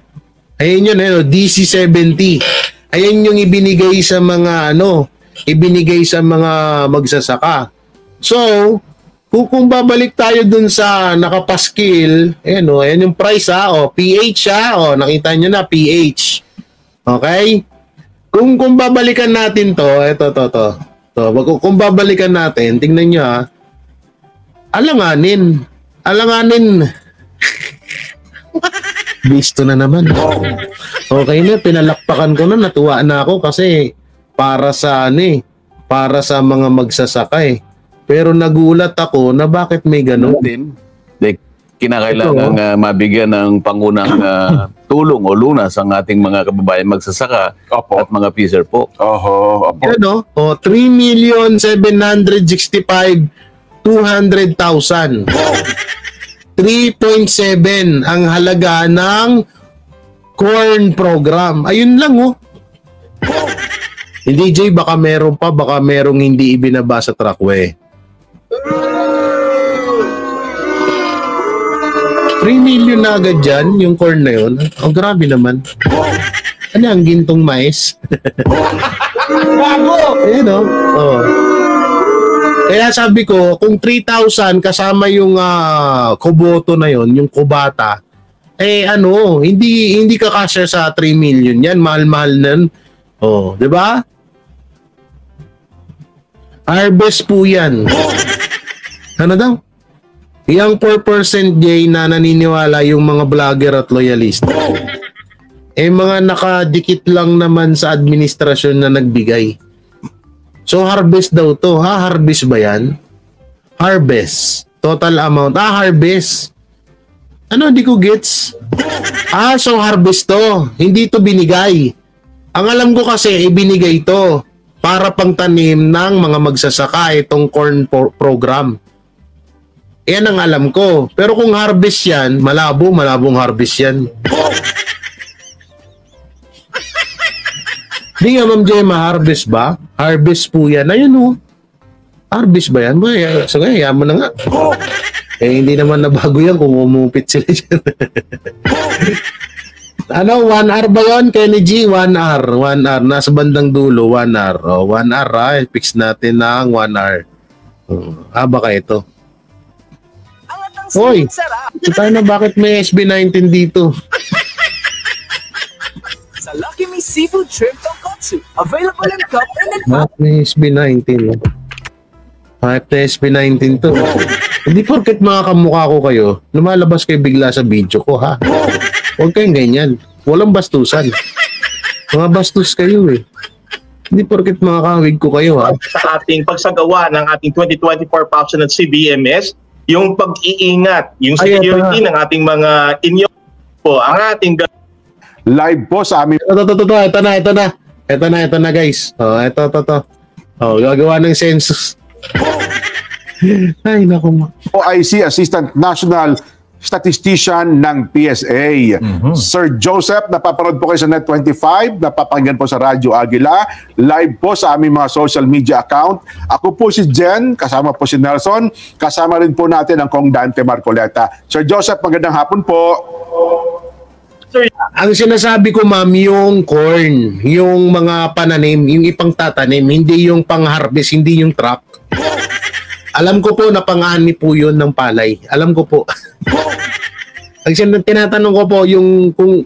Speaker 2: Ayun yun, DC-70. Ayun yung ibinigay sa mga magsasaka. So, kung babalik tayo dun sa nakapaskil, ayan yung price PH nakita nyo na, PH. Okay? Kung babalikan natin to, kung babalikan natin, tingnan nyo alanganin. Bisto na naman. Okay na, pinalakpakan ko na, natuwa na ako kasi para sa mga magsasaka Pero nagulat ako na bakit may ganun
Speaker 8: din. Kinakailangan mabigyan ng pangunang tulong o lunas ang ating mga kababayan magsasaka at mga peacer po.
Speaker 2: 3,765,200,000. 3.7 ang halaga ng corn program. Ayun lang Hindi Jay, baka meron pa, baka merong hindi ibinaba sa trackway. 3 million na agad dyan, yung corn na yun. Grabe naman. Ano ang gintong mais?
Speaker 4: Gago!
Speaker 2: Ayan Kaya sabi ko, kung 3,000 kasama yung kuboto na yun, yung kubata, hindi kakasya sa 3 million yan. Mahal-mahal nun. Di ba? Harvest po yan. Ano daw? Yung 4% Jay na naniniwala yung mga vlogger at loyalist. Mga nakadikit lang naman sa administrasyon na nagbigay. So harvest daw to. Harvest ba yan? Harvest. Total amount. Harvest. Di ko gets. So harvest to. Hindi to binigay. Ang alam ko kasi, ibinigay to para pangtanim ng mga magsasaka itong corn program. Yan ang alam ko. Pero kung harvest yan, malabong harvest yan. Di nga, Ma'am Gemma, harvest ba? Harvest po yan. Ayun Harvest ba yan? So kaya, yaman na nga. Hindi naman nabago yan kung umupit sila dyan. 1 hour ba yun, Kenny G? 1 hour. 1 hour. Nasa bandang dulo, 1 hour. 1 hour Fix natin ng 1 hour. Baka ito. Hoy, tayo na bakit may SB19 dito?
Speaker 10: Sa Lucky Me Seafood Shrimp Tonkotsu, available in cup and in
Speaker 2: Bakit may SB19? Bakit na SB19 to? Hindi porket mga kamukha ko kayo, lumalabas kayo bigla sa video ko, ha? Huwag kayong ganyan. Walang bastusan. Mga bastos kayo Hindi porket mga kawig ko kayo, ha?
Speaker 4: Sa ating pagsagawa ng ating 2024 Passion at CBMS, yung pag-iingat, yung security ng ating mga inyo po, ang ating
Speaker 9: live po sa amin.
Speaker 2: Ito na guys. Ito. Gagawa ng census. Ay, naku.
Speaker 9: OIC Assistant National Statistician ng PSA. Sir Joseph, napapanood po kayo sa Net25, napapakinggan po sa Radyo Agila, live po sa aming mga social media account. Ako po si Jen, kasama po si Nelson, kasama rin po natin ang Kong Dante Marcoleta. Sir Joseph, magandang hapon po.
Speaker 2: Ang sinasabi ko, ma'am, yung corn, yung mga pananim, yung ipangtatanim, hindi yung pang-harvest, hindi yung truck. Alam ko po na pang-ani po yun ng palay. Alam ko po. Ang tinatanong ko po,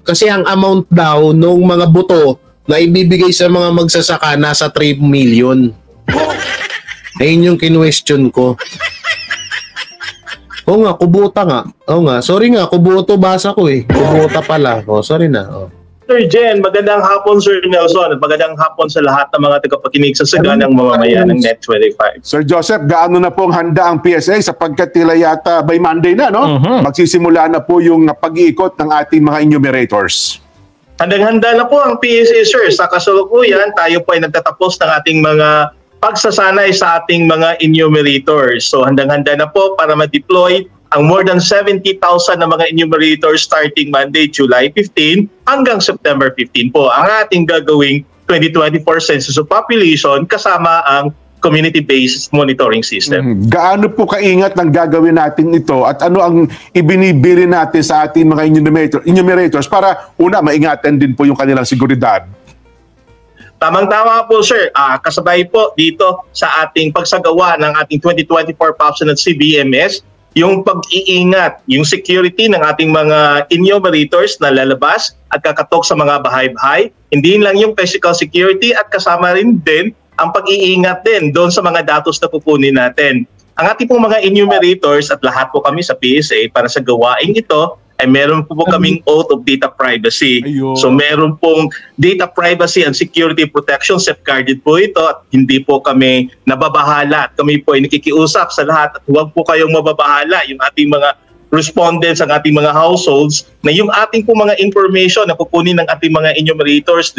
Speaker 2: kasi ang amount daw ng mga buto na ibibigay sa mga magsasaka nasa 3 million. Ayun yung kinwestiyon ko. Oo nga, kubuta nga. Oo nga, sorry nga, kubuto basa ko Kubuta pala. Sorry na.
Speaker 4: Sir Jen, magandang hapon Sir Nelson at magandang hapon sa lahat ng mga tagapakinig sa saganang mamamayan ng Net25.
Speaker 9: Sir Joseph, gaano na pong handa ang PSA sapagkat tila yata by Monday na, no? Magsisimula na po yung pag-iikot ng ating mga enumerators.
Speaker 4: Handang-handa na po ang PSA, sir. Sa kasalukuyan, tayo po ay nagtatapos ng ating mga pagsasanay sa ating mga enumerators. So handang-handa na po para ma-deploy ang more than 70,000 na mga enumerators starting Monday, July 15 hanggang September 15 po. Ang ating gagawing 2024 Census of Population kasama ang community-based monitoring system.
Speaker 9: Gaano po kaingat ng gagawin natin ito at ano ang ibinibili natin sa ating mga enumerators para una, maingatan din po yung kanilang seguridad?
Speaker 4: Tamang-tama po, sir. Kasabay po dito sa ating pagsagawa ng ating 2024 POPSON at CBMS, yung pag-iingat, yung security ng ating mga enumerators na lalabas at kakatok sa mga bahay-bahay. Hindi lang yung physical security at kasama rin din ang pag-iingat din doon sa mga datos na kukunin natin. Ang ating pong mga enumerators at lahat po kami sa PSA para sa gawain ito ay meron po kaming oath of data privacy.
Speaker 9: Ayun.
Speaker 4: So meron pong data privacy and security protection, safeguarded po ito at hindi po kami nababahala at kami po ay nakikiusap sa lahat at huwag po kayong mababahala yung ating mga respondents, ang ating mga households na yung ating po mga information na kukunin ng ating mga enumerators.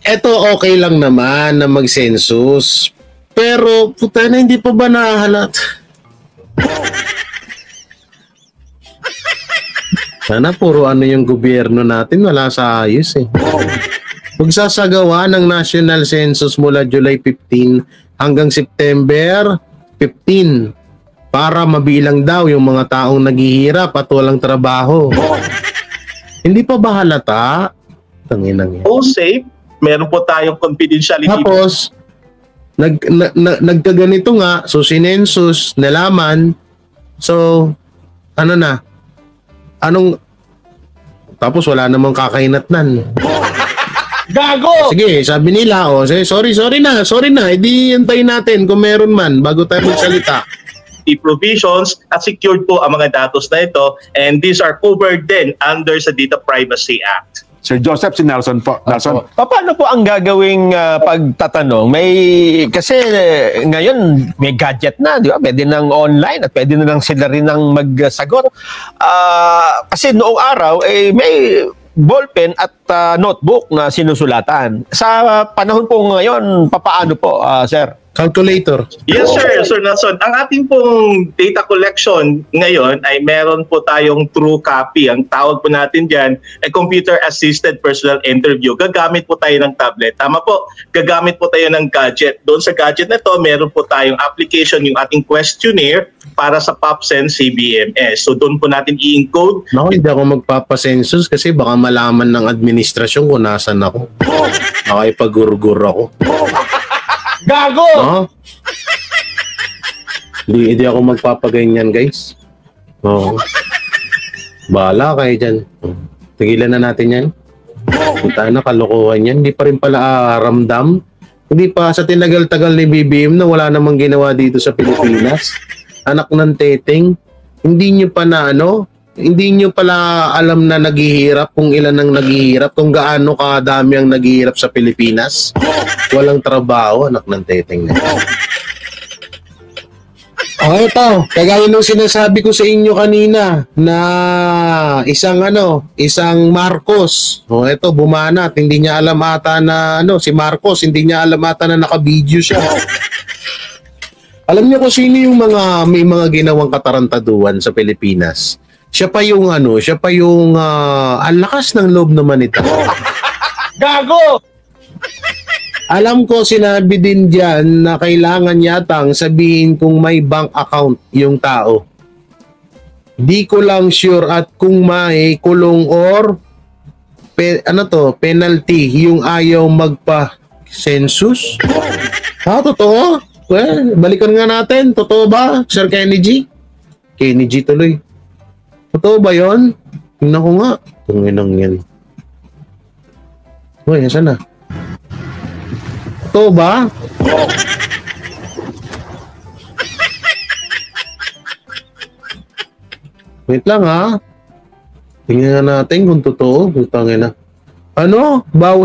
Speaker 2: Eto okay lang naman na mag-census. Pero puta na, hindi pa ba nahalat? Sana puro ano yung gobyerno natin, wala sa ayos eh. Magsasagawa ng national census mula July 15 hanggang September 15 para mabilang daw yung mga taong naghihirap at walang trabaho. Hindi pa ba halata? Tanginang yan.
Speaker 4: All safe, meron po tayong confidentiality.
Speaker 2: Tapos, nagkaganito nga, so sinensus, nalaman, so, ano na, tapos wala namang kakainatnan. Gago! Sige, sabi nila, sorry na, edi antayin natin kung meron man bago tayo magsalita.
Speaker 4: Provisions at secured po ang mga datos na ito and these are covered din under sa Data Privacy Act.
Speaker 9: Sir Joseph, si Nelson po. Nelson.
Speaker 11: Paano po ang gagawing pagtatanong? Kasi ngayon may gadget na, di ba? Pwede nang online at pwede na lang sila rin nang magsagot. Kasi noong araw, may ballpen at notebook na sinusulatan. Sa panahon po ngayon, papaano po, sir?
Speaker 2: Calculator.
Speaker 4: Yes, sir. Sir Nelson, ang ating pong data collection ngayon ay meron po tayong true copy. Ang tawag po natin dyan ay computer-assisted personal interview. Gagamit po tayo ng tablet. Tama po, gagamit po tayo ng gadget. Doon sa gadget na to, meron po tayong application, yung ating questionnaire para sa POPSEN CBMS. So doon po natin i-encode.
Speaker 2: No, hindi ako magpapasensus kasi baka malaman ng administrasyon kung nasan ako. Nakipag-gurgur ako.
Speaker 11: Gago!
Speaker 2: No? Hindi ako magpapaganyan, guys. Oo. Bahala kayo dyan. Tigilan na natin yan. Punta na, kalokohan yan. Hindi pa rin pala ramdam. Hindi pa sa tinagal-tagal ni BBM na wala namang ginawa dito sa Pilipinas. Anak ng teteng. Hindi nyo pa na hindi nyo pala alam na naghihirap, kung ilan ang naghihirap, kung gaano kadami ang naghihirap sa Pilipinas. Walang trabaho, anak ng teteng na. Ito, kagaya nung sinasabi ko sa inyo kanina na isang Marcos. Ito, bumanat, hindi niya alam ata na si Marcos, hindi niya alam ata na naka-video siya. Alam niyo kung sino yung may mga ginawang katarantaduhan sa Pilipinas? Siya pa yung ang lakas ng loob naman ito.
Speaker 11: Gago!
Speaker 2: Alam ko sinabi din diyan na kailangan yatang sabihin kung may bank account yung tao. Di ko lang sure at kung may kulong or penalty yung ayaw magpa-census. Totoo? Well, balikan nga natin. Totoo ba, Sir Kennedy? Kennedy tuloy. Totoo ba yun? Tingnan ko nga. Tunginang yan. Uy, saan na? Totoo ba? Wait lang ha. Tingnan natin kung totoo. Tangina.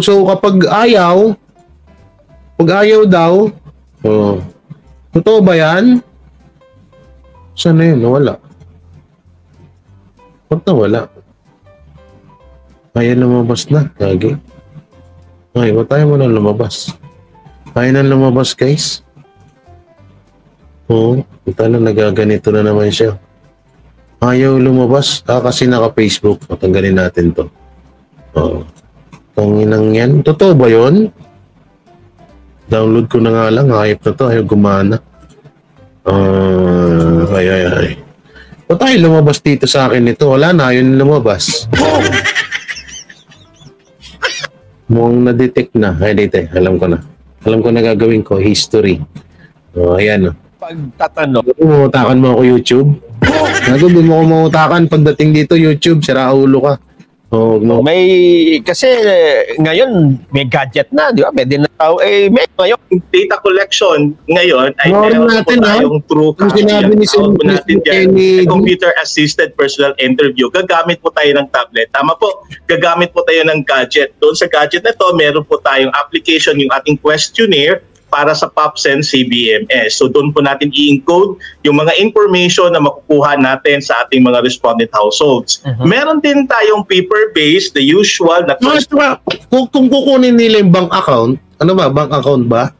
Speaker 2: So kapag ayaw daw, totoo ba yan? Saan na yun? Wala. Ba't nawala? Kaya lumabas na. Gagi. Okay, ba't tayo mo na lumabas? Kaya na lumabas, guys. Ito na, nagaganito na naman siya. Ayaw lumabas. Kasi naka-Facebook. Matanggalin natin to. Tanginang yan. Totoo ba yun? Download ko na nga lang. Hype na to. Ayaw gumana. Ay. Ba't tayo lumabas dito sa akin ito? Wala na. Yun lumabas. Mukhang na-detect na. Ay, dito. Alam ko na. Alam ko na gagawin ko. History. Ayan.
Speaker 11: Pagtatanong.
Speaker 2: Umutakan mo ako YouTube. Nagawin mo ako mautakan pagdating dito YouTube. Sira ulo ka. No.
Speaker 11: May, kasi ngayon may gadget na, di ba? Pwede na tao, may ngayon.
Speaker 4: Data collection ngayon ay meron po tayong true computer-assisted personal interview. Gagamit po tayo ng tablet. Tama po, gagamit po tayo ng gadget. Doon sa gadget na to, meron po tayong application, yung ating questionnaire para sa POPSEN CBMS. So doon po natin i-encode yung mga information na makukuha natin sa ating mga respondent households. Meron din tayong paper-based, the usual na...
Speaker 2: Kung kukunin nila yung bank account, ano ba? Bank account ba?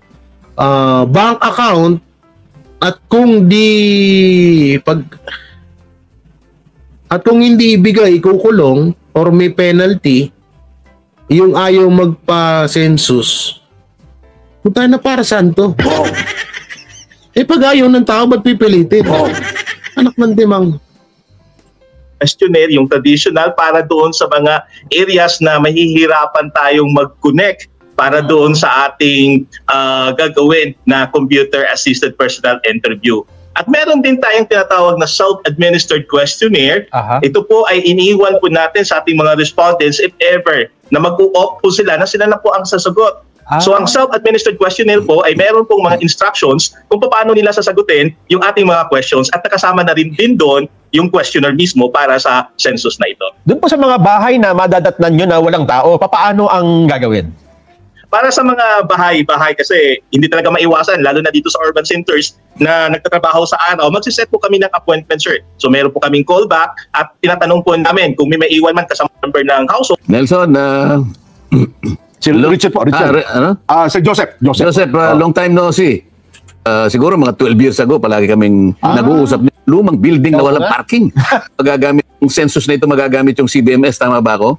Speaker 2: Bank account at kung hindi ibigay, kukulong or may penalty, yung ayaw magpa-census, punta na para saan to? Pag ayaw ng tao, ba't pipilitin? Anak ng timang.
Speaker 4: Questionnaire, yung traditional, para doon sa mga areas na mahihirapan tayong mag-connect para doon sa ating gagawin na computer-assisted personal interview. At meron din tayong tinatawag na self-administered questionnaire. Ito po ay iniiwan po natin sa ating mga respondents if ever na mag-u-opt po sila na po ang sasagot. So ang self-administered questionnaire po ay meron pong mga instructions kung paano nila sasagutin yung ating mga questions at nakasama na rin din doon yung questionnaire mismo para sa census na ito.
Speaker 11: Doon po sa mga bahay na madadatnan nyo na walang tao, paano ang gagawin?
Speaker 4: Para sa mga bahay kasi hindi talaga maiwasan, lalo na dito sa urban centers na nagtatrabaho sa araw, magsiset po kami ng appointment, sir. So meron po kaming callback at tinatanong po namin kung may maiwan man kasama member ng household.
Speaker 8: Nelson,
Speaker 9: Si Richard po, Richard. Si Joseph.
Speaker 8: Long time no see. Siguro mga 12 years ago, palagi kaming nag-uusap. Lumang building na walang parking. Magagamit yung census na ito, magagamit yung CBMS. Tama ba ako?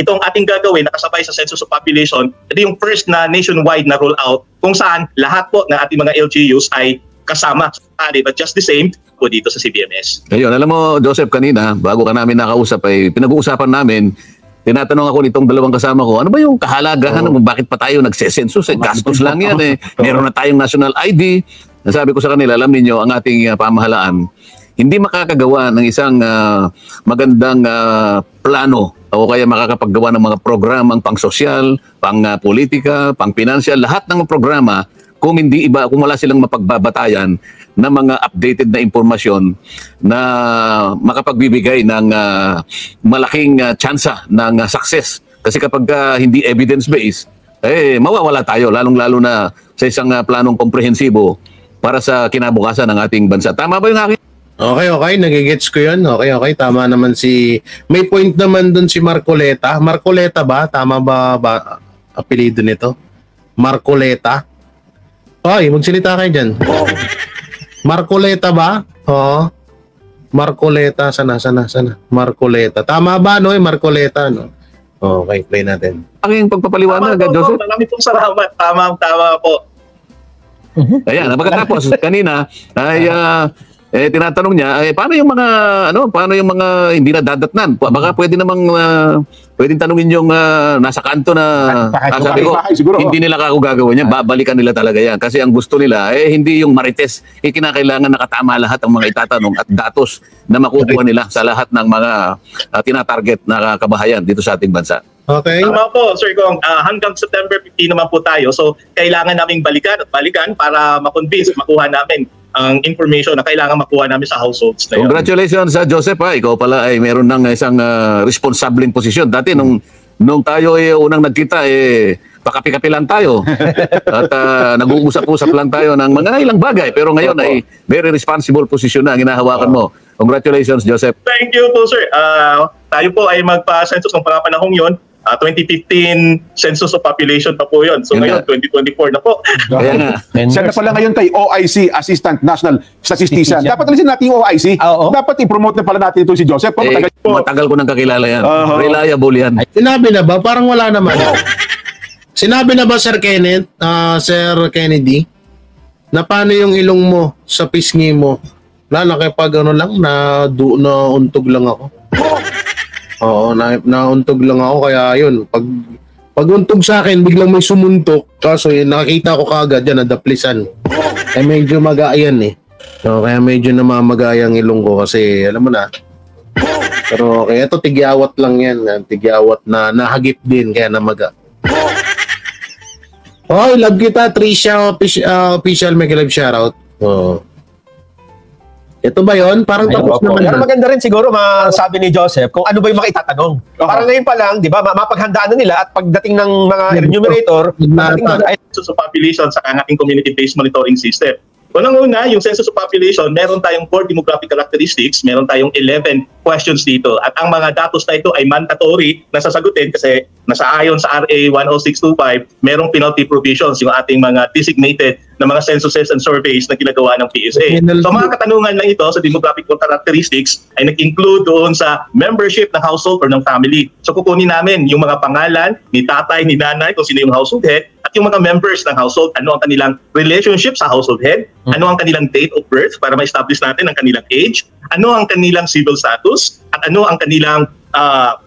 Speaker 4: Itong ating gagawin, nakasabay sa Census of Population, ito yung first na nationwide na rollout kung saan lahat po ng ating mga LGUs ay kasama sa tali, but just the same po dito sa CBMS.
Speaker 8: Ayun, alam mo, Joseph, kanina, bago ka namin nakausap, ay pinag-uusapan namin, tinatanong ako nitong dalawang kasama ko, ano ba yung kahalagahan ng bakit pa tayo nagse-census? Gastos lang yan eh. Meron na tayong national ID. Nasabi ko sa kanila, alam niyo ang ating pamahalaan, hindi makakagawa ng isang magandang plano o kaya makakapaggawa ng mga programang pang-sosyal, pang-politika, pang-financial, lahat ng programa kung wala silang mapagbabatayan na mga updated na impormasyon na makapagbibigay ng malaking tsansa ng success. Kasi kapag hindi evidence-based, mawawala tayo, lalong-lalo na sa isang planong komprehensibo para sa kinabukasan ng ating bansa. Tama ba yung akin?
Speaker 2: Okay, nagigets ko yun. Okay, tama naman may point naman dun si Marcoleta. Marcoleta ba? Tama ba apelido nito? Marcoleta? Ay, magsalita kayo dyan. Marcoleta ba? Oo. Marcoleta, sana. Marcoleta. Tama ba, no? Marcoleta, no? Okay, play natin.
Speaker 8: Aking pagpapaliwanag, Joseph.
Speaker 4: Marami pong salamat. Tama po.
Speaker 8: Ayan, pagkatapos kanina ay tinatanong niya, paano yung mga hindi na dadatnan? Baka pwede namang pwedeng tanungin yung nasa kanto na sabi ko, hindi nila ako gagawin yan, babalikan nila talaga yan. Kasi ang gusto nila, hindi yung marites, kinakailangan nakatama lahat ang mga itatanong at datos na makukuha nila sa lahat ng mga tinatarget na kabahayan dito sa ating bansa.
Speaker 2: Okay.
Speaker 4: Tama po, Sir Gong. Hanggang September 15 naman po tayo. So, kailangan naming balikan para makonvince, makuha namin ang information na kailangan makuha namin sa households na yun.
Speaker 8: Congratulations sa Joseph. Ikaw pala ay meron ng isang responsableng posisyon. Dati nung tayo unang nagkita, pakapi-kapi lang tayo. At nag-uusap-usap lang tayo ng mga ilang bagay. Pero ngayon ay very responsible position na ang hinahawakan mo. Congratulations, Joseph.
Speaker 4: Thank you po, sir. Tayo po ay magpa-census ng panahong yun. 2015 Census of Population pa po yun. So ngayon, 2024 na po.
Speaker 8: Kaya nga.
Speaker 9: Send na pala ngayon kay OIC, Assistant National Statistician. Dapat alisin natin yung OIC. Dapat i-promote na pala natin ito si Joseph.
Speaker 8: Matagal ko nang kakilala yan. Reliable yan.
Speaker 2: Sinabi na ba? Parang wala naman. Sinabi na ba, Sir Kenneth, Sir Kennedy, na paano yung ilong mo sa pisngi mo? Lalaki pag ano lang, nauntog lang ako. Oo, nauntog lang ako, kaya yun, pag untog sa akin, biglang may sumuntok, kaso yun, nakakita ko kaagad yan, nadaplisan. Eh medyo mag-aayan eh. So, kaya medyo namamagayang ilong ko kasi, alam mo na. Pero okay, ito tigyawat lang yan. Tigyawat na nahagip din, kaya namaga. Oh, love kita, Trisha, official mega live shoutout. Oh. Ito ba yon? Parang tapos naman.
Speaker 11: Pero maganda rin siguro masabi ni Joseph kung ano ba yung mga itatanong. Parang ngayon pa lang, di ba, mapaghandaan na nila at pagdating ng mga enumerator,
Speaker 4: census of population sa ating community-based monitoring system. Unang-una, yung census of population, meron tayong 4 demographic characteristics, meron tayong 11 questions dito. At ang mga datos na ito ay mandatory na sasagutin kasi nasaayon sa RA 10625, merong penalty provisions yung ating mga designated na mga censuses and surveys na ginagawa ng PSA. So mga katanungan lang ito sa demographic characteristics ay nag-include doon sa membership ng household or ng family. So kukunin namin yung mga pangalan ni tatay, ni nanay, kung sino yung household head, at yung mga members ng household, ano ang kanilang relationship sa household head, ano ang kanilang date of birth para ma-establish natin ang kanilang age, ano ang kanilang civil status, at ano ang kanilang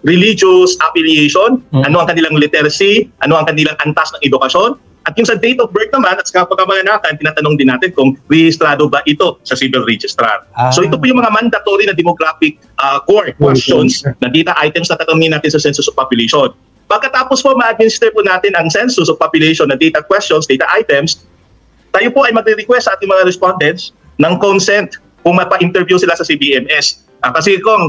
Speaker 4: religious affiliation, ano ang kanilang literacy, ano ang kanilang antas ng edukasyon, at yung sa date of birth naman at sa pagkamananakan, tinatanong din natin kung rehistrado ba ito sa civil registrar. So ito po yung mga mandatory na demographic core questions na data items na tatanungin natin sa census of population. Pagkatapos po ma-administer po natin ang census of population na data questions, data items, tayo po ay magre-request sa ating mga respondents ng consent kung mapa-interview sila sa CBMS. Kasi kung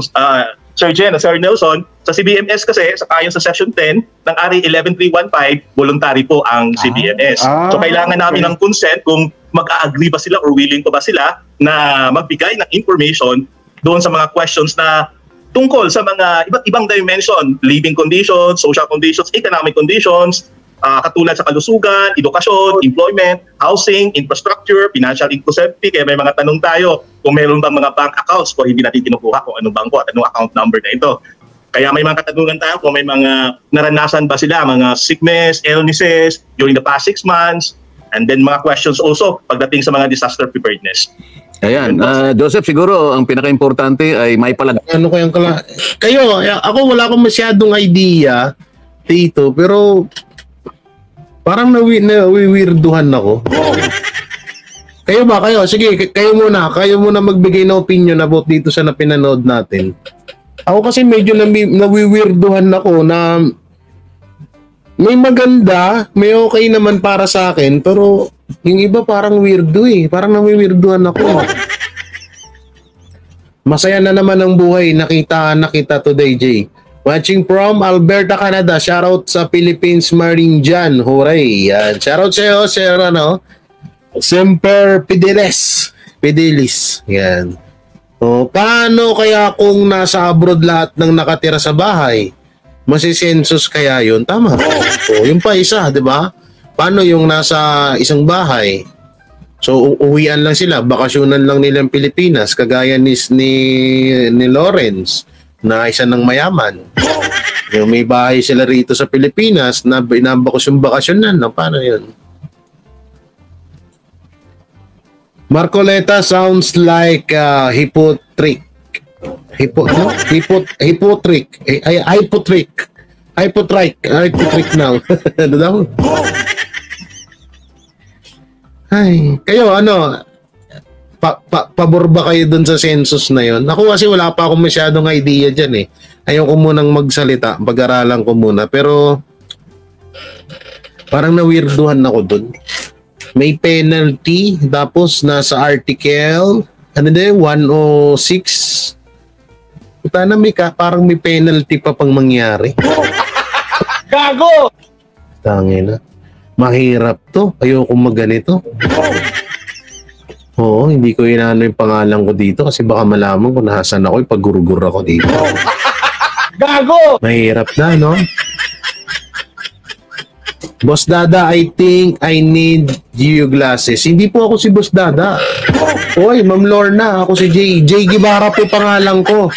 Speaker 4: Sir Jen at Sir Nelson, sa CBMS kasi, sa ayon sa Section 10 ng RA 11315, voluntary po ang CBMS. So kailangan namin ng consent kung mag-a-agree ba sila or willing pa ba sila na magbigay ng information doon sa mga questions na tungkol sa mga iba't ibang dimension, living conditions, social conditions, economic conditions, katulad sa kalusugan, edukasyon, employment, housing, infrastructure, financial inclusivity. Kaya may mga tanong tayo kung meron bang mga bank accounts kung hindi natin kinukuha kung anong bangko at anong account number na ito. Kaya may mga katanungan tayo kung may mga naranasan ba sila, mga sickness, illnesses during the past 6 months, and then mga questions also pagdating sa mga disaster preparedness.
Speaker 8: Ayan, Joseph, siguro ang pinaka-importante ay may palagay.
Speaker 2: Ano kayang kayo, ako wala akong masyadong idea dito, pero parang nawiwirduhan ako. Kayo ba? Sige, kayo muna magbigay ng opinion about dito sa napinanood natin. Ako kasi medyo nawiwirduhan ako na may maganda, may okay naman para sa akin, pero yung iba parang weirdo eh. Parang nawiwirduhan ako. Masaya na naman ang buhay. Nakita today, Jay. Watching from Alberta, Canada. Shoutout sa Philippines Marine Jan. Hooray. Yan. Shoutout sa'yo, Sir Semper Pidelis. Yan. O, paano kaya kung nasa abroad lahat ng nakatira sa bahay? Masisensus kaya yun? Tama. O, yung pa isa, di ba? Paano yung nasa isang bahay? So, uwian lang sila. Bakasyonan lang nilang Pilipinas. Kagaya ni Lawrence na isa ng mayaman. Yung may bahay sila rito sa Pilipinas na inabakos yung bakasyonan. Paano yun? Marcoleta sounds like hypotrick. Hypotrick now. Ano daw? Ay, kayo pabor ba kayo dun sa census na yon? Ako kasi wala pa akong masyadong idea dyan eh. Ayoko munang magsalita, pag-aralan ko muna. Pero parang nawirduhan ako dun. May penalty, tapos nasa article, 106. Puta na parang may penalty pa pang mangyari.
Speaker 11: Gago!
Speaker 2: Tangina. Mahirap to. Ayoko magganito. Oo, hindi ko inaano yung pangalan ko dito kasi baka malaman kung nasan ako, ipag-gurugur ako dito.
Speaker 11: Gago!
Speaker 2: Mahirap na, no? Boss Dada, I think I need Geo glasses. Hindi po ako si Boss Dada. Oy, Ma'am Lorna, ako si Jay. Jay Gibara po pangalan ko.